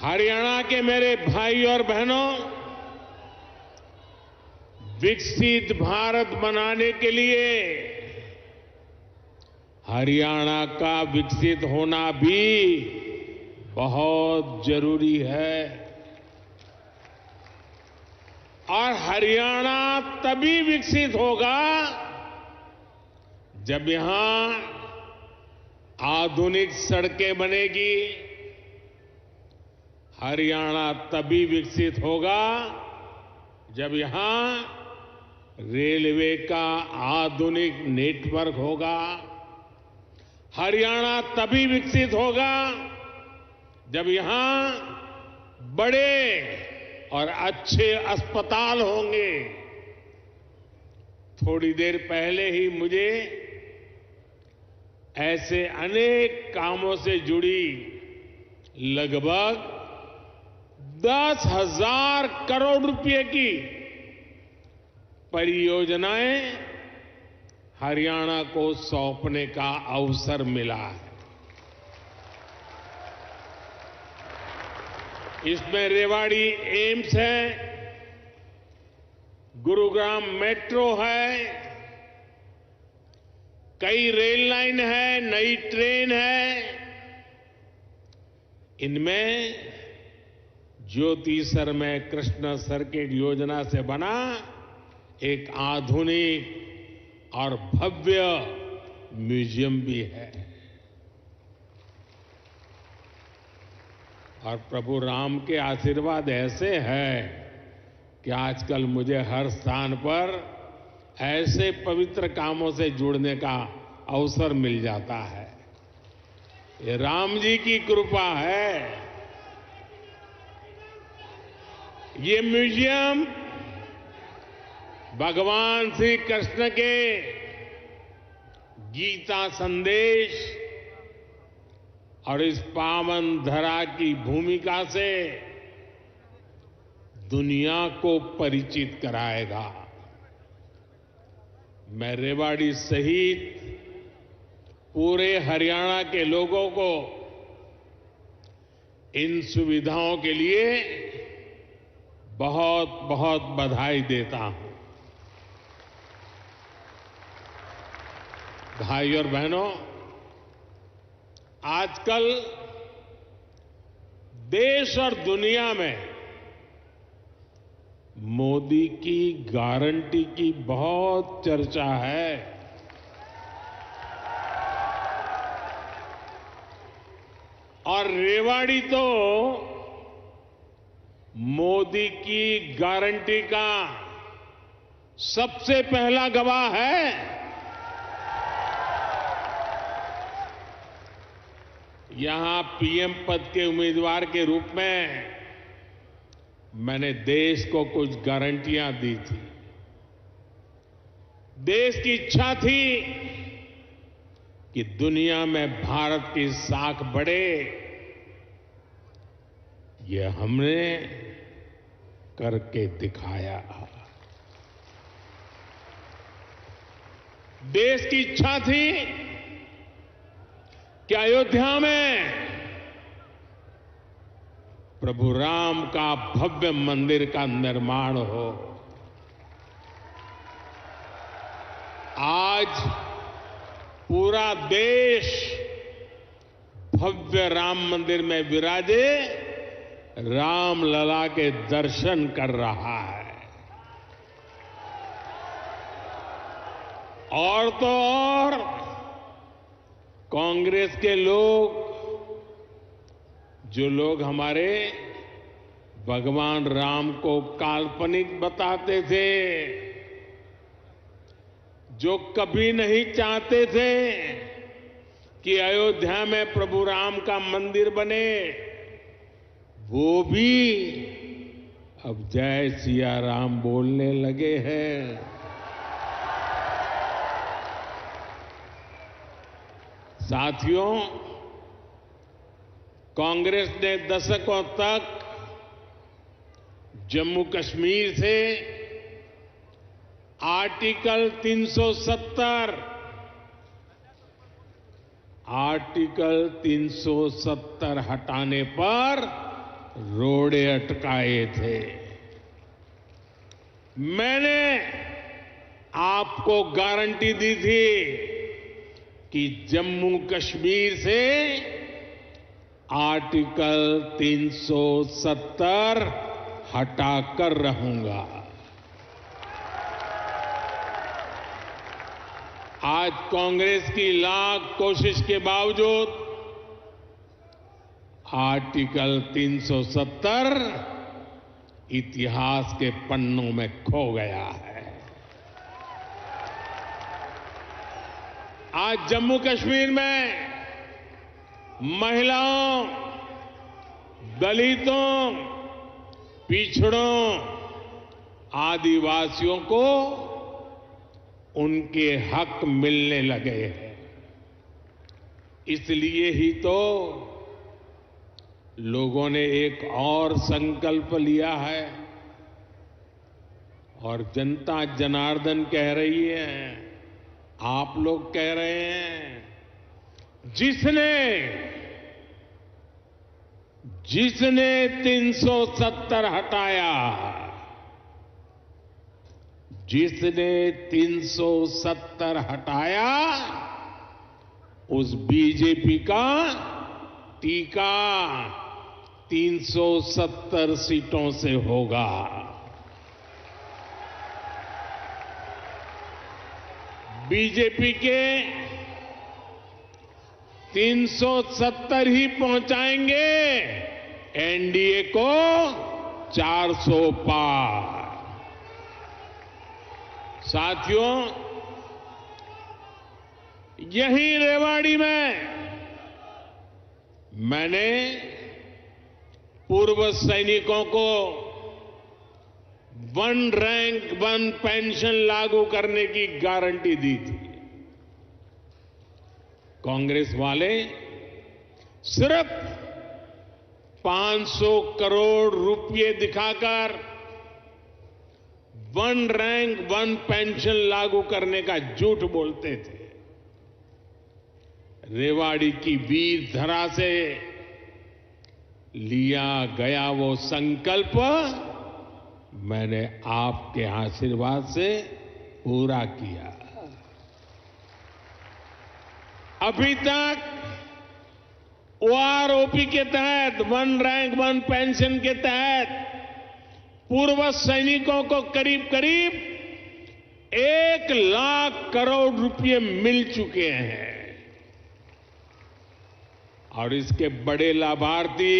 हरियाणा के मेरे भाई और बहनों, विकसित भारत बनाने के लिए हरियाणा का विकसित होना भी बहुत जरूरी है। और हरियाणा तभी विकसित होगा जब यहां आधुनिक सड़कें बनेगी। हरियाणा तभी विकसित होगा जब यहां रेलवे का आधुनिक नेटवर्क होगा। हरियाणा तभी विकसित होगा जब यहां बड़े और अच्छे अस्पताल होंगे। थोड़ी देर पहले ही मुझे ऐसे अनेक कामों से जुड़ी लगभग 10,000 करोड़ रुपए की परियोजनाएं हरियाणा को सौंपने का अवसर मिला है। इसमें रेवाड़ी एम्स है, गुरुग्राम मेट्रो है, कई रेल लाइन है, नई ट्रेन है। इनमें ज्योति सरमय कृष्ण सर्किट योजना से बना एक आधुनिक और भव्य म्यूजियम भी है। और प्रभु राम के आशीर्वाद ऐसे हैं कि आजकल मुझे हर स्थान पर ऐसे पवित्र कामों से जुड़ने का अवसर मिल जाता है। ये राम जी की कृपा है। ये म्यूजियम भगवान श्री कृष्ण के गीता संदेश और इस पावन धरा की भूमिका से दुनिया को परिचित कराएगा। मैं रेवाड़ी सहित पूरे हरियाणा के लोगों को इन सुविधाओं के लिए बहुत बहुत बधाई देता हूं। भाई और बहनों, आजकल देश और दुनिया में मोदी की गारंटी की बहुत चर्चा है। और रेवाड़ी तो मोदी की गारंटी का सबसे पहला गवाह है। यहां पीएम पद के उम्मीदवार के रूप में मैंने देश को कुछ गारंटियां दी थी। देश की इच्छा थी कि दुनिया में भारत की साख बढ़े। ये हमने करके दिखाया। देश की इच्छा थी कि अयोध्या में प्रभु राम का भव्य मंदिर का निर्माण हो। आज पूरा देश भव्य राम मंदिर में विराजे रामलला के दर्शन कर रहा है। और तो और कांग्रेस के लोग, जो लोग हमारे भगवान राम को काल्पनिक बताते थे, जो कभी नहीं चाहते थे कि अयोध्या में प्रभु राम का मंदिर बने, वो भी अब जय सिया राम बोलने लगे हैं। साथियों, कांग्रेस ने दशकों तक जम्मू कश्मीर से आर्टिकल 370 हटाने पर रोड़े अटकाए थे। मैंने आपको गारंटी दी थी कि जम्मू कश्मीर से आर्टिकल 370 हटाकर रहूंगा। आज कांग्रेस की लाख कोशिश के बावजूद आर्टिकल 370 इतिहास के पन्नों में खो गया है। आज जम्मू कश्मीर में महिलाओं, दलितों, पिछड़ों, आदिवासियों को उनके हक मिलने लगे हैं। इसलिए ही तो लोगों ने एक और संकल्प लिया है और जनता जनार्दन कह रही है, आप लोग कह रहे हैं, जिसने 370 हटाया, जिसने 370 हटाया, उस बीजेपी का टीका 370 सीटों से होगा। बीजेपी के 370 ही पहुंचाएंगे एनडीए को 400 पार। साथियों, यही रेवाड़ी में मैंने पूर्व सैनिकों को 1 रैंक 1 पेंशन लागू करने की गारंटी दी थी। कांग्रेस वाले सिर्फ 500 करोड़ रुपए दिखाकर 1 रैंक 1 पेंशन लागू करने का झूठ बोलते थे। रेवाड़ी की वीर धरा से लिया गया वो संकल्प मैंने आपके आशीर्वाद से पूरा किया। अभी तक ओआरओपी के तहत 1 रैंक 1 पेंशन के तहत पूर्व सैनिकों को करीब करीब 1 लाख करोड़ रुपए मिल चुके हैं और इसके बड़े लाभार्थी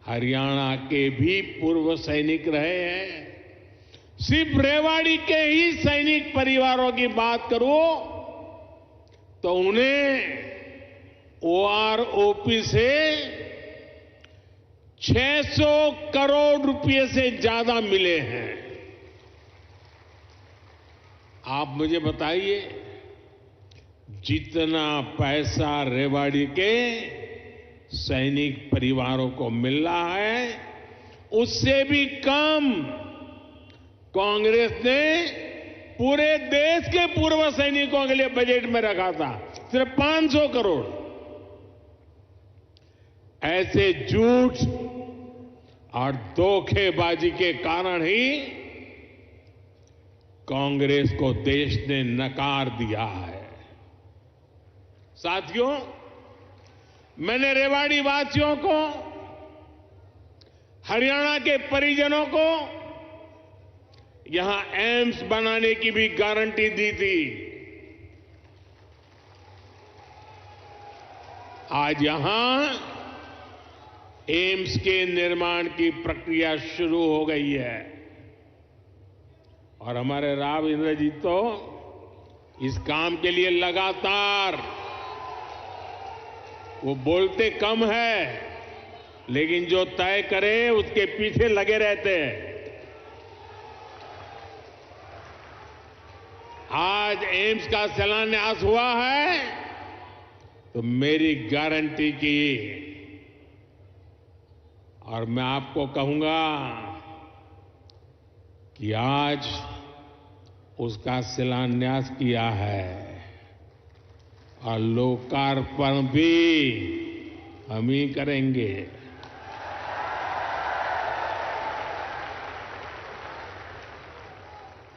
हरियाणा के भी पूर्व सैनिक रहे हैं। सिर्फ रेवाड़ी के ही सैनिक परिवारों की बात करूं तो उन्हें ओआरओपी से 600 करोड़ रुपए से ज्यादा मिले हैं। आप मुझे बताइए, जितना पैसा रेवाड़ी के सैनिक परिवारों को मिल रहा है, उससे भी कम कांग्रेस ने पूरे देश के पूर्व सैनिकों के लिए बजट में रखा था, सिर्फ 500 करोड़। ऐसे झूठ और धोखेबाजी के कारण ही कांग्रेस को देश ने नकार दिया है। साथियों, मैंने रेवाड़ी वासियों को, हरियाणा के परिजनों को यहां एम्स बनाने की भी गारंटी दी थी। आज यहां एम्स के निर्माण की प्रक्रिया शुरू हो गई है और हमारे राव इंद्रजीत तो इस काम के लिए लगातार, वो बोलते कम है लेकिन जो तय करे उसके पीछे लगे रहते हैं। आज एम्स का शिलान्यास हुआ है तो मेरी गारंटी की, और मैं आपको कहूंगा कि आज उसका शिलान्यास किया है और लोकार्पण भी हम ही करेंगे।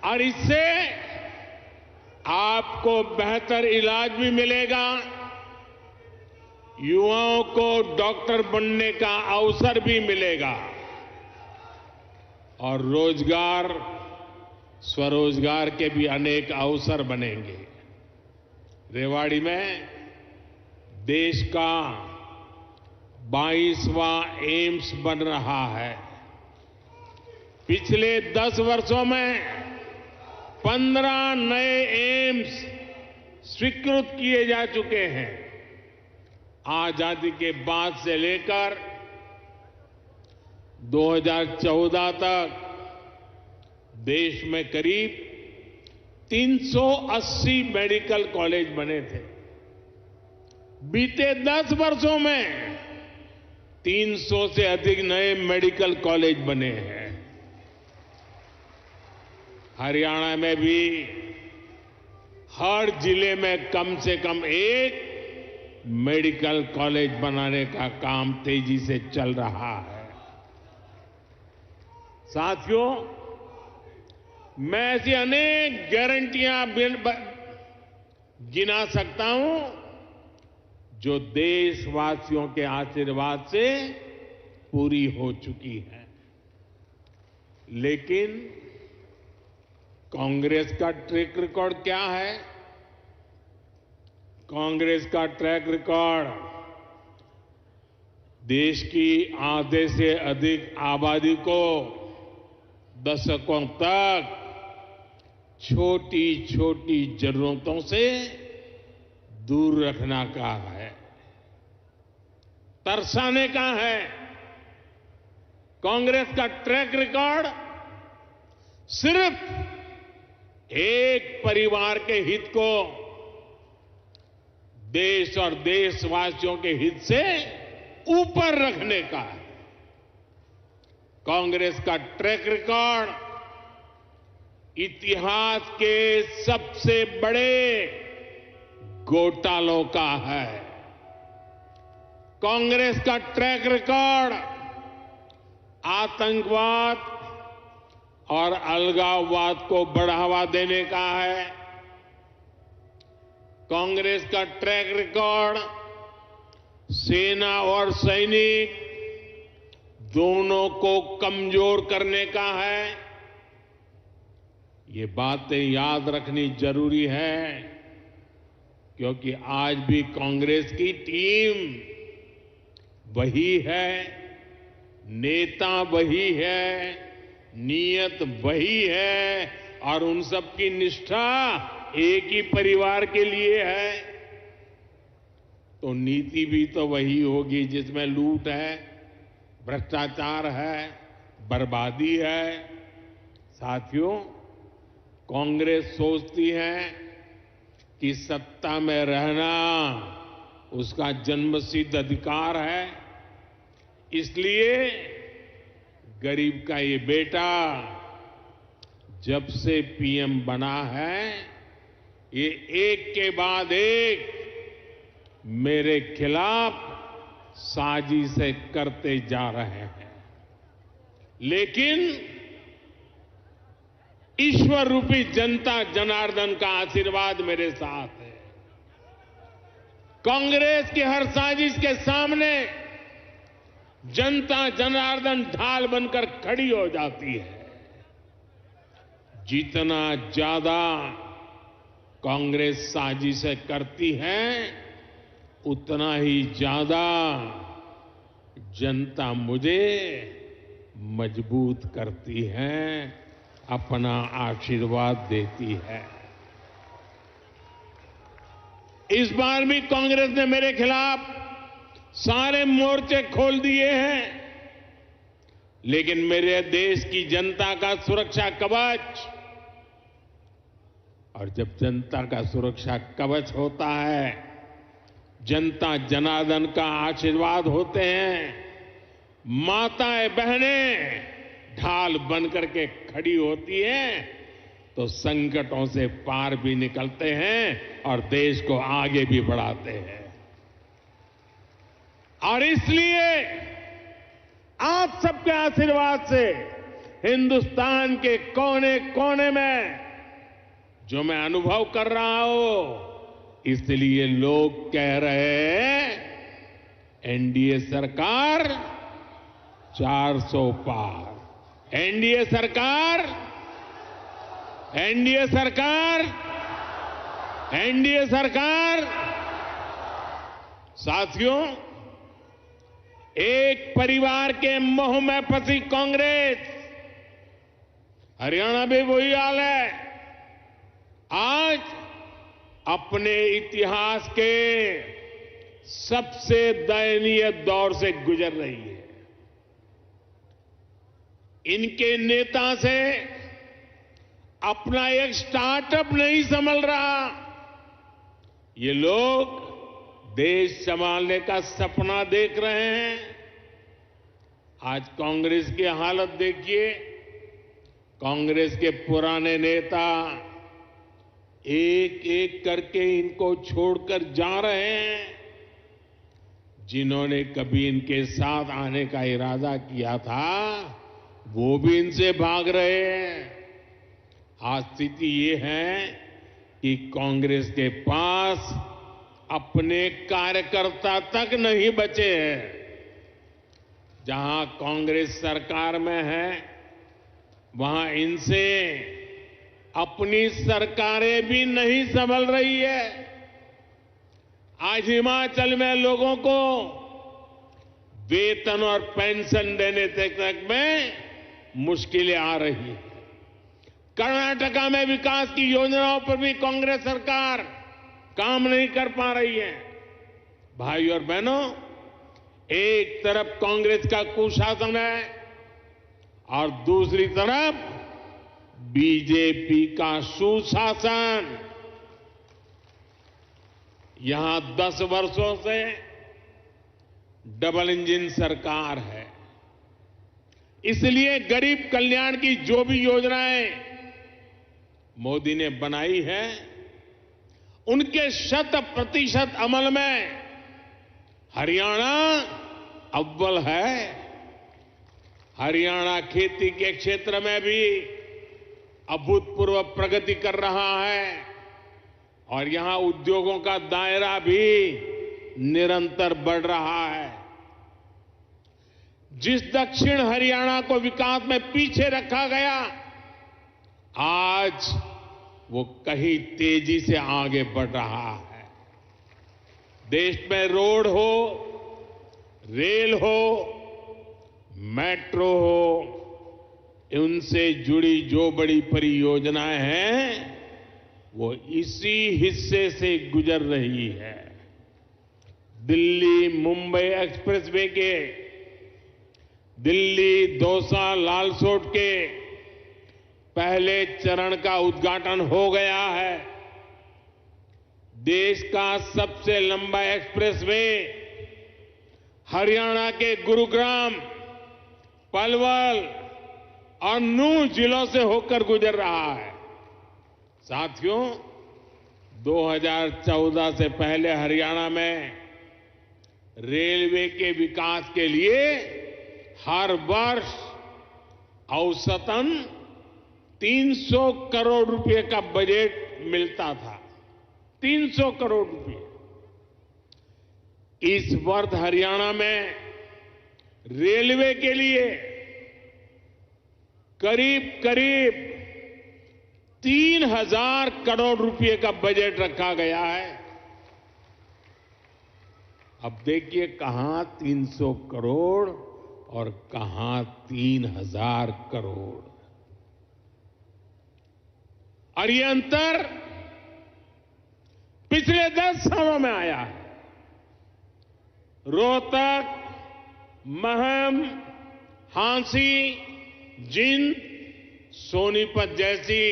और इससे आपको बेहतर इलाज भी मिलेगा, युवाओं को डॉक्टर बनने का अवसर भी मिलेगा और रोजगार, स्वरोजगार के भी अनेक अवसर बनेंगे। रेवाड़ी में देश का 22वां एम्स बन रहा है। पिछले 10 वर्षों में 15 नए एम्स स्वीकृत किए जा चुके हैं। आजादी के बाद से लेकर 2014 तक देश में करीब 380 मेडिकल कॉलेज बने थे। बीते 10 वर्षों में 300 से अधिक नए मेडिकल कॉलेज बने हैं। हरियाणा में भी हर जिले में कम से कम एक मेडिकल कॉलेज बनाने का काम तेजी से चल रहा है। साथियों, मैं ऐसी अनेक गारंटियां गिना सकता हूं जो देशवासियों के आशीर्वाद से पूरी हो चुकी है। लेकिन कांग्रेस का ट्रैक रिकॉर्ड क्या है? कांग्रेस का ट्रैक रिकॉर्ड देश की आधे से अधिक आबादी को दशकों तक छोटी छोटी जरूरतों से दूर रखना का है, तरसाने का है। कांग्रेस का ट्रैक रिकॉर्ड सिर्फ एक परिवार के हित को देश और देशवासियों के हित से ऊपर रखने का है। कांग्रेस का ट्रैक रिकॉर्ड इतिहास के सबसे बड़े घोटालों का है। कांग्रेस का ट्रैक रिकॉर्ड आतंकवाद और अलगाववाद को बढ़ावा देने का है। कांग्रेस का ट्रैक रिकॉर्ड सेना और सैनिक दोनों को कमजोर करने का है। ये बातें याद रखनी जरूरी है क्योंकि आज भी कांग्रेस की टीम वही है, नेता वही है, नीयत वही है और उन सब की निष्ठा एक ही परिवार के लिए है। तो नीति भी तो वही होगी जिसमें लूट है, भ्रष्टाचार है, बर्बादी है। साथियों, कांग्रेस सोचती है कि सत्ता में रहना उसका जन्मसिद्ध अधिकार है, इसलिए गरीब का ये बेटा जब से पीएम बना है, ये एक के बाद एक मेरे खिलाफ साजिशें करते जा रहे हैं। लेकिन ईश्वर रूपी जनता जनार्दन का आशीर्वाद मेरे साथ है। कांग्रेस की हर साजिश के सामने जनता जनार्दन ढाल बनकर खड़ी हो जाती है। जितना ज्यादा कांग्रेस साजिशें करती है, उतना ही ज्यादा जनता मुझे मजबूत करती है, अपना आशीर्वाद देती है। इस बार भी कांग्रेस ने मेरे खिलाफ सारे मोर्चे खोल दिए हैं, लेकिन मेरे देश की जनता का सुरक्षा कवच, और जब जनता का सुरक्षा कवच होता है, जनता जनार्दन का आशीर्वाद होते हैं, माताएं बहनें ढाल बनकर के खड़ी होती हैं, तो संकटों से पार भी निकलते हैं और देश को आगे भी बढ़ाते हैं। और इसलिए आप सबके आशीर्वाद से हिंदुस्तान के कोने कोने में जो मैं अनुभव कर रहा हूं, इसलिए लोग कह रहे हैं एनडीए सरकार 400 पार। एनडीए सरकार, एनडीए सरकार, एनडीए सरकार। साथियों, एक परिवार के मोह में फंसी कांग्रेस, हरियाणा में वही हाल है, आज अपने इतिहास के सबसे दयनीय दौर से गुजर रही है। इनके नेता से अपना एक स्टार्टअप नहीं संभल रहा। ये लोग देश संभालने का सपना देख रहे हैं। आज कांग्रेस की हालत देखिए। कांग्रेस के पुराने नेता एक एक करके इनको छोड़कर जा रहे हैं। जिन्होंने कभी इनके साथ आने का इरादा किया था, वो भी इनसे भाग रहे हैं। आज स्थिति ये है कि कांग्रेस के पास अपने कार्यकर्ता तक नहीं बचे हैं। जहां कांग्रेस सरकार में है, वहां इनसे अपनी सरकारें भी नहीं संभल रही है। आज हिमाचल में लोगों को वेतन और पेंशन देने तक में मुश्किलें आ रही हैं। कर्नाटका में विकास की योजनाओं पर भी कांग्रेस सरकार काम नहीं कर पा रही है। भाई और बहनों, एक तरफ कांग्रेस का कुशासन है और दूसरी तरफ बीजेपी का सुशासन। यहां 10 वर्षों से डबल इंजन सरकार है। इसलिए गरीब कल्याण की जो भी योजनाएं मोदी ने बनाई है, उनके 100% अमल में हरियाणा अव्वल है। हरियाणा खेती के क्षेत्र में भी अभूतपूर्व प्रगति कर रहा है और यहां उद्योगों का दायरा भी निरंतर बढ़ रहा है। जिस दक्षिण हरियाणा को विकास में पीछे रखा गया, आज वो कहीं तेजी से आगे बढ़ रहा है। देश में रोड हो, रेल हो, मेट्रो हो, उनसे जुड़ी जो बड़ी परियोजनाएं हैं, वो इसी हिस्से से गुजर रही है। दिल्ली मुंबई एक्सप्रेसवे के, दिल्ली दौसा लालसोट के पहले चरण का उद्घाटन हो गया है। देश का सबसे लंबा एक्सप्रेसवे हरियाणा के गुरुग्राम, पलवल और नूंह जिलों से होकर गुजर रहा है। साथियों, 2014 से पहले हरियाणा में रेलवे के विकास के लिए हर वर्ष औसतन 300 करोड़ रुपए का बजट मिलता था। 300 करोड़ रुपए। इस वर्ष हरियाणा में रेलवे के लिए करीब करीब 3000 करोड़ रुपए का बजट रखा गया है। अब देखिए कहां 300 करोड़ और कहां 3000 करोड़, और ये अंतर पिछले 10 सालों में आया है। रोहतक, महम, हांसी, जिंद, सोनीपत जैसी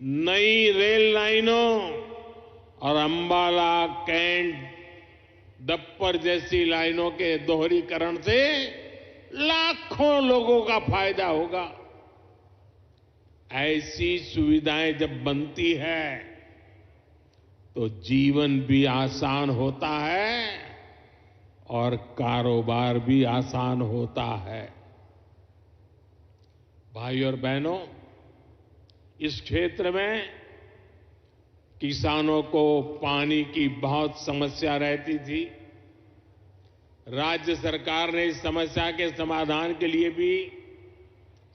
नई रेल लाइनों और अंबाला, कैंट, दप्पर जैसी लाइनों के दोहरीकरण से लाखों लोगों का फायदा होगा। ऐसी सुविधाएं जब बनती है तो जीवन भी आसान होता है और कारोबार भी आसान होता है। भाई और बहनों, इस क्षेत्र में किसानों को पानी की बहुत समस्या रहती थी। राज्य सरकार ने इस समस्या के समाधान के लिए भी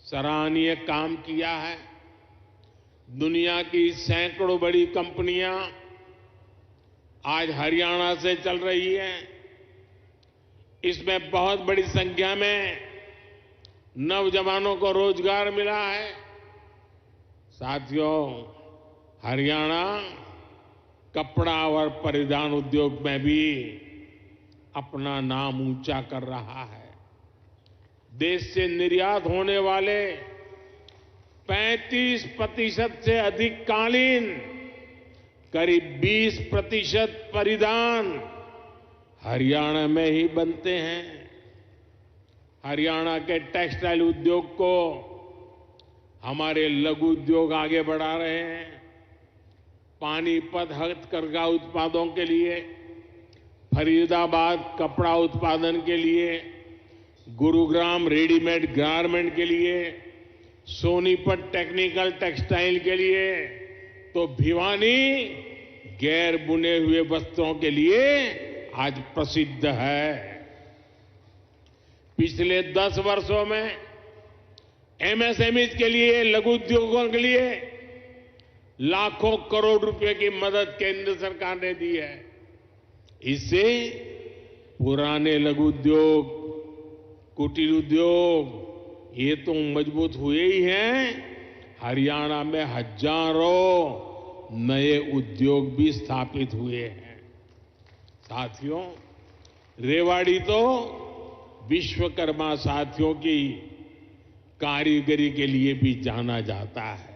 सराहनीय काम किया है। दुनिया की सैकड़ों बड़ी कंपनियां आज हरियाणा से चल रही हैं। इसमें बहुत बड़ी संख्या में नौजवानों को रोजगार मिला है। साथियों, हरियाणा कपड़ा और परिधान उद्योग में भी अपना नाम ऊंचा कर रहा है। देश से निर्यात होने वाले 35% से अधिक कालीन, करीब 20% परिधान हरियाणा में ही बनते हैं। हरियाणा के टेक्सटाइल उद्योग को हमारे लघु उद्योग आगे बढ़ा रहे हैं। पानीपत हथकरघा उत्पादों के लिए, फरीदाबाद कपड़ा उत्पादन के लिए, गुरुग्राम रेडीमेड गारमेंट के लिए, सोनीपत टेक्निकल टेक्सटाइल के लिए, तो भिवानी गैर बुने हुए वस्त्रों के लिए आज प्रसिद्ध है। पिछले 10 वर्षों में एमएसएमईज के लिए, लघु उद्योगों के लिए लाखों करोड़ रुपए की मदद केंद्र सरकार ने दी है। इससे पुराने लघु उद्योग, कुटीर उद्योग ये तो मजबूत हुए ही हैं, हरियाणा में हजारों नए उद्योग भी स्थापित हुए हैं। साथियों, रेवाड़ी तो विश्वकर्मा साथियों की कारीगरी के लिए भी जाना जाता है।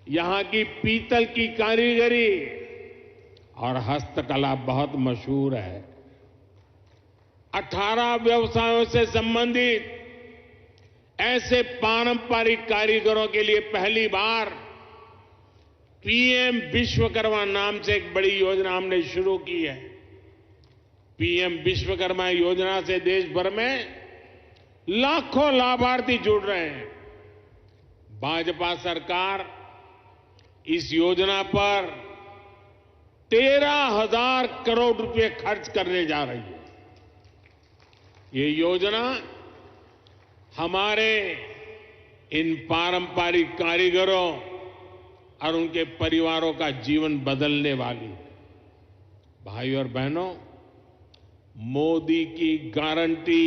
यहां की पीतल की कारीगरी और हस्तकला बहुत मशहूर है। 18 व्यवसायों से संबंधित ऐसे पारंपरिक कारीगरों के लिए पहली बार पीएम विश्वकर्मा नाम से एक बड़ी योजना हमने शुरू की है। पीएम विश्वकर्मा योजना से देश भर में लाखों लाभार्थी जुड़ रहे हैं। भाजपा सरकार इस योजना पर 13,000 करोड़ रुपए खर्च करने जा रही है। ये योजना हमारे इन पारंपरिक कारीगरों और उनके परिवारों का जीवन बदलने वाली है। भाई और बहनों, मोदी की गारंटी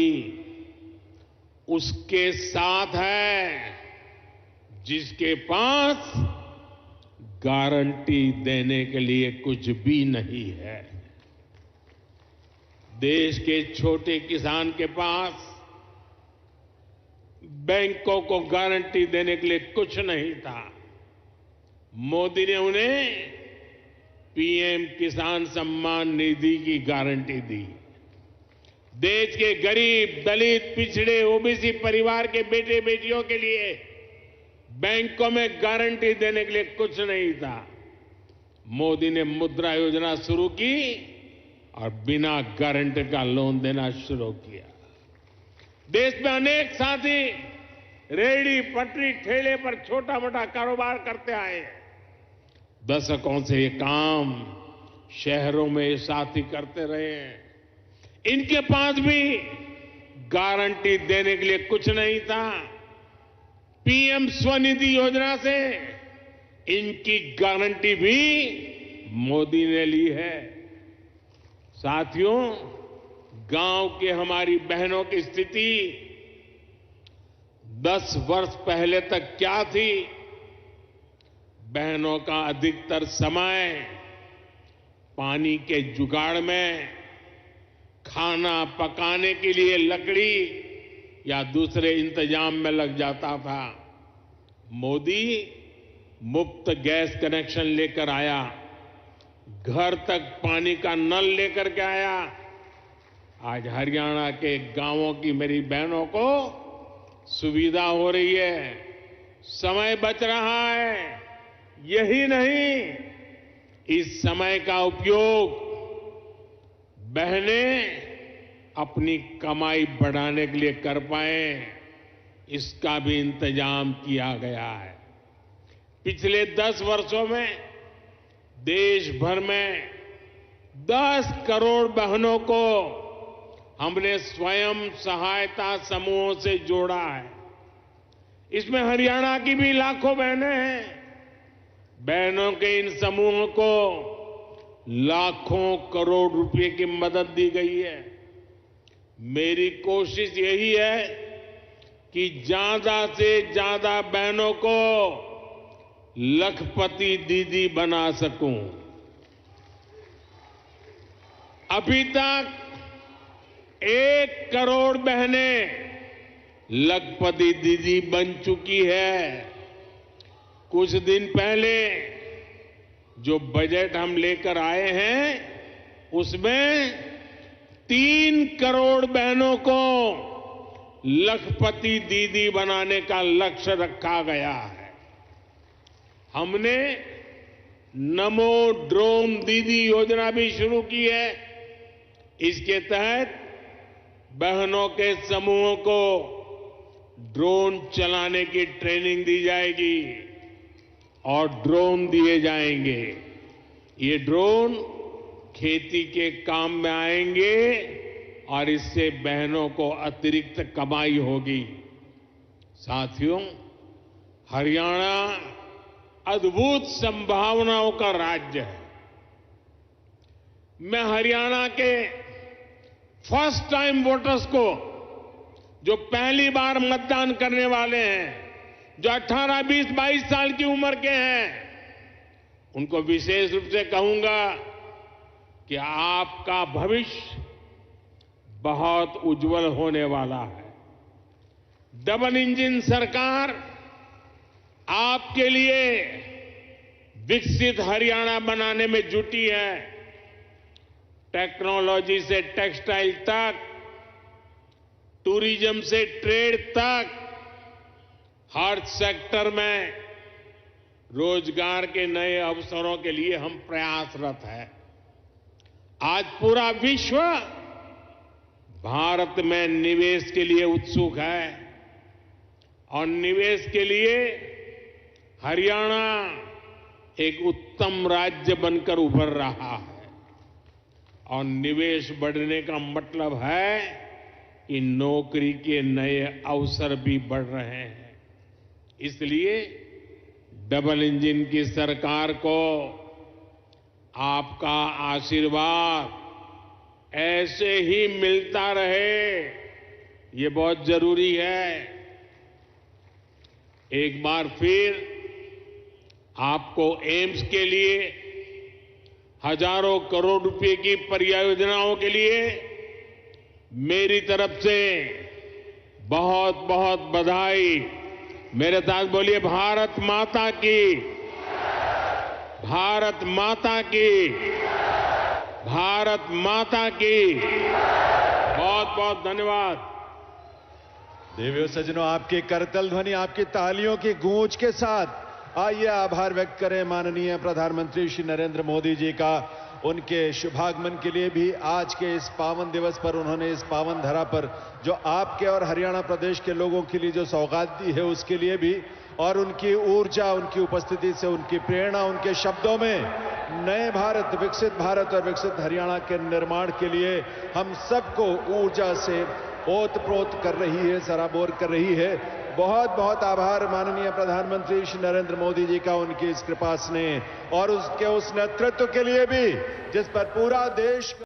उसके साथ है जिसके पास गारंटी देने के लिए कुछ भी नहीं है। देश के छोटे किसान के पास बैंकों को गारंटी देने के लिए कुछ नहीं था। मोदी ने उन्हें पीएम किसान सम्मान निधि की गारंटी दी। देश के गरीब, दलित, पिछड़े, ओबीसी परिवार के बेटे बेटियों के लिए बैंकों में गारंटी देने के लिए कुछ नहीं था। मोदी ने मुद्रा योजना शुरू की और बिना गारंटी का लोन देना शुरू किया। देश में अनेक साथी रेहड़ी पटरी ठेले पर छोटा मोटा कारोबार करते आए हैं। दशकों से ये काम शहरों में साथी करते रहे हैं। इनके पास भी गारंटी देने के लिए कुछ नहीं था। पीएम स्वनिधि योजना से इनकी गारंटी भी मोदी ने ली है। साथियों, गांव के हमारी बहनों की स्थिति 10 वर्ष पहले तक क्या थी? बहनों का अधिकतर समय पानी के जुगाड़ में, खाना पकाने के लिए लकड़ी या दूसरे इंतजाम में लग जाता था। मोदी मुफ्त गैस कनेक्शन लेकर आया, घर तक पानी का नल लेकर के आया। आज हरियाणा के गांवों की मेरी बहनों को सुविधा हो रही है, समय बच रहा है। यही नहीं, इस समय का उपयोग बहनें अपनी कमाई बढ़ाने के लिए कर पाए, इसका भी इंतजाम किया गया है। पिछले 10 वर्षों में देश भर में 10 करोड़ बहनों को हमने स्वयं सहायता समूहों से जोड़ा है। इसमें हरियाणा की भी लाखों बहनें हैं। बहनों के इन समूहों को लाखों करोड़ रुपए की मदद दी गई है। मेरी कोशिश यही है कि ज्यादा से ज्यादा बहनों को लखपति दीदी बना सकूं। अभी तक 1 करोड़ बहनें लखपति दीदी बन चुकी है। कुछ दिन पहले जो बजट हम लेकर आए हैं, उसमें 3 करोड़ बहनों को लखपति दीदी बनाने का लक्ष्य रखा गया है। हमने नमो ड्रोन दीदी योजना भी शुरू की है। इसके तहत बहनों के समूहों को ड्रोन चलाने की ट्रेनिंग दी जाएगी और ड्रोन दिए जाएंगे। ये ड्रोन खेती के काम में आएंगे और इससे बहनों को अतिरिक्त कमाई होगी। साथियों, हरियाणा अद्भुत संभावनाओं का राज्य है। मैं हरियाणा के फर्स्ट टाइम वोटर्स को, जो पहली बार मतदान करने वाले हैं, जो 18, 20, 22 साल की उम्र के हैं, उनको विशेष रूप से कहूंगा कि आपका भविष्य बहुत उज्जवल होने वाला है। डबल इंजन सरकार आपके लिए विकसित हरियाणा बनाने में जुटी है। टेक्नोलॉजी से टेक्सटाइल तक, टूरिज्म से ट्रेड तक, हर सेक्टर में रोजगार के नए अवसरों के लिए हम प्रयासरत हैं। आज पूरा विश्व भारत में निवेश के लिए उत्सुक है और निवेश के लिए हरियाणा एक उत्तम राज्य बनकर उभर रहा है। और निवेश बढ़ने का मतलब है कि नौकरी के नए अवसर भी बढ़ रहे हैं। इसलिए डबल इंजन की सरकार को आपका आशीर्वाद ऐसे ही मिलता रहे, ये बहुत जरूरी है। एक बार फिर आपको एम्स के लिए हजारों करोड़ रुपए की परियोजनाओं के लिए मेरी तरफ से बहुत बहुत बधाई। मेरे साथ बोलिए, भारत माता की, भारत माता की, भारत माता की। बहुत बहुत धन्यवाद। देवियों सज्जनों, आपके करतल ध्वनि, आपकी तालियों की गूंज के साथ आइए आभार व्यक्त करें माननीय प्रधानमंत्री श्री नरेंद्र मोदी जी का उनके शुभागमन के लिए भी आज के इस पावन दिवस पर उन्होंने इस पावन धरा पर जो आपके और हरियाणा प्रदेश के लोगों के लिए जो सौगात दी है उसके लिए भी, और उनकी ऊर्जा, उनकी उपस्थिति से उनकी प्रेरणा, उनके शब्दों में नए भारत और विकसित हरियाणा के निर्माण के लिए हम सबको ऊर्जा से ओत-प्रोत कर रही है, सराबोर कर रही है। बहुत बहुत आभार माननीय प्रधानमंत्री श्री नरेंद्र मोदी जी का, उनकी इस कृपा स्नेह और उसके उस नेतृत्व के लिए भी जिस पर पूरा देश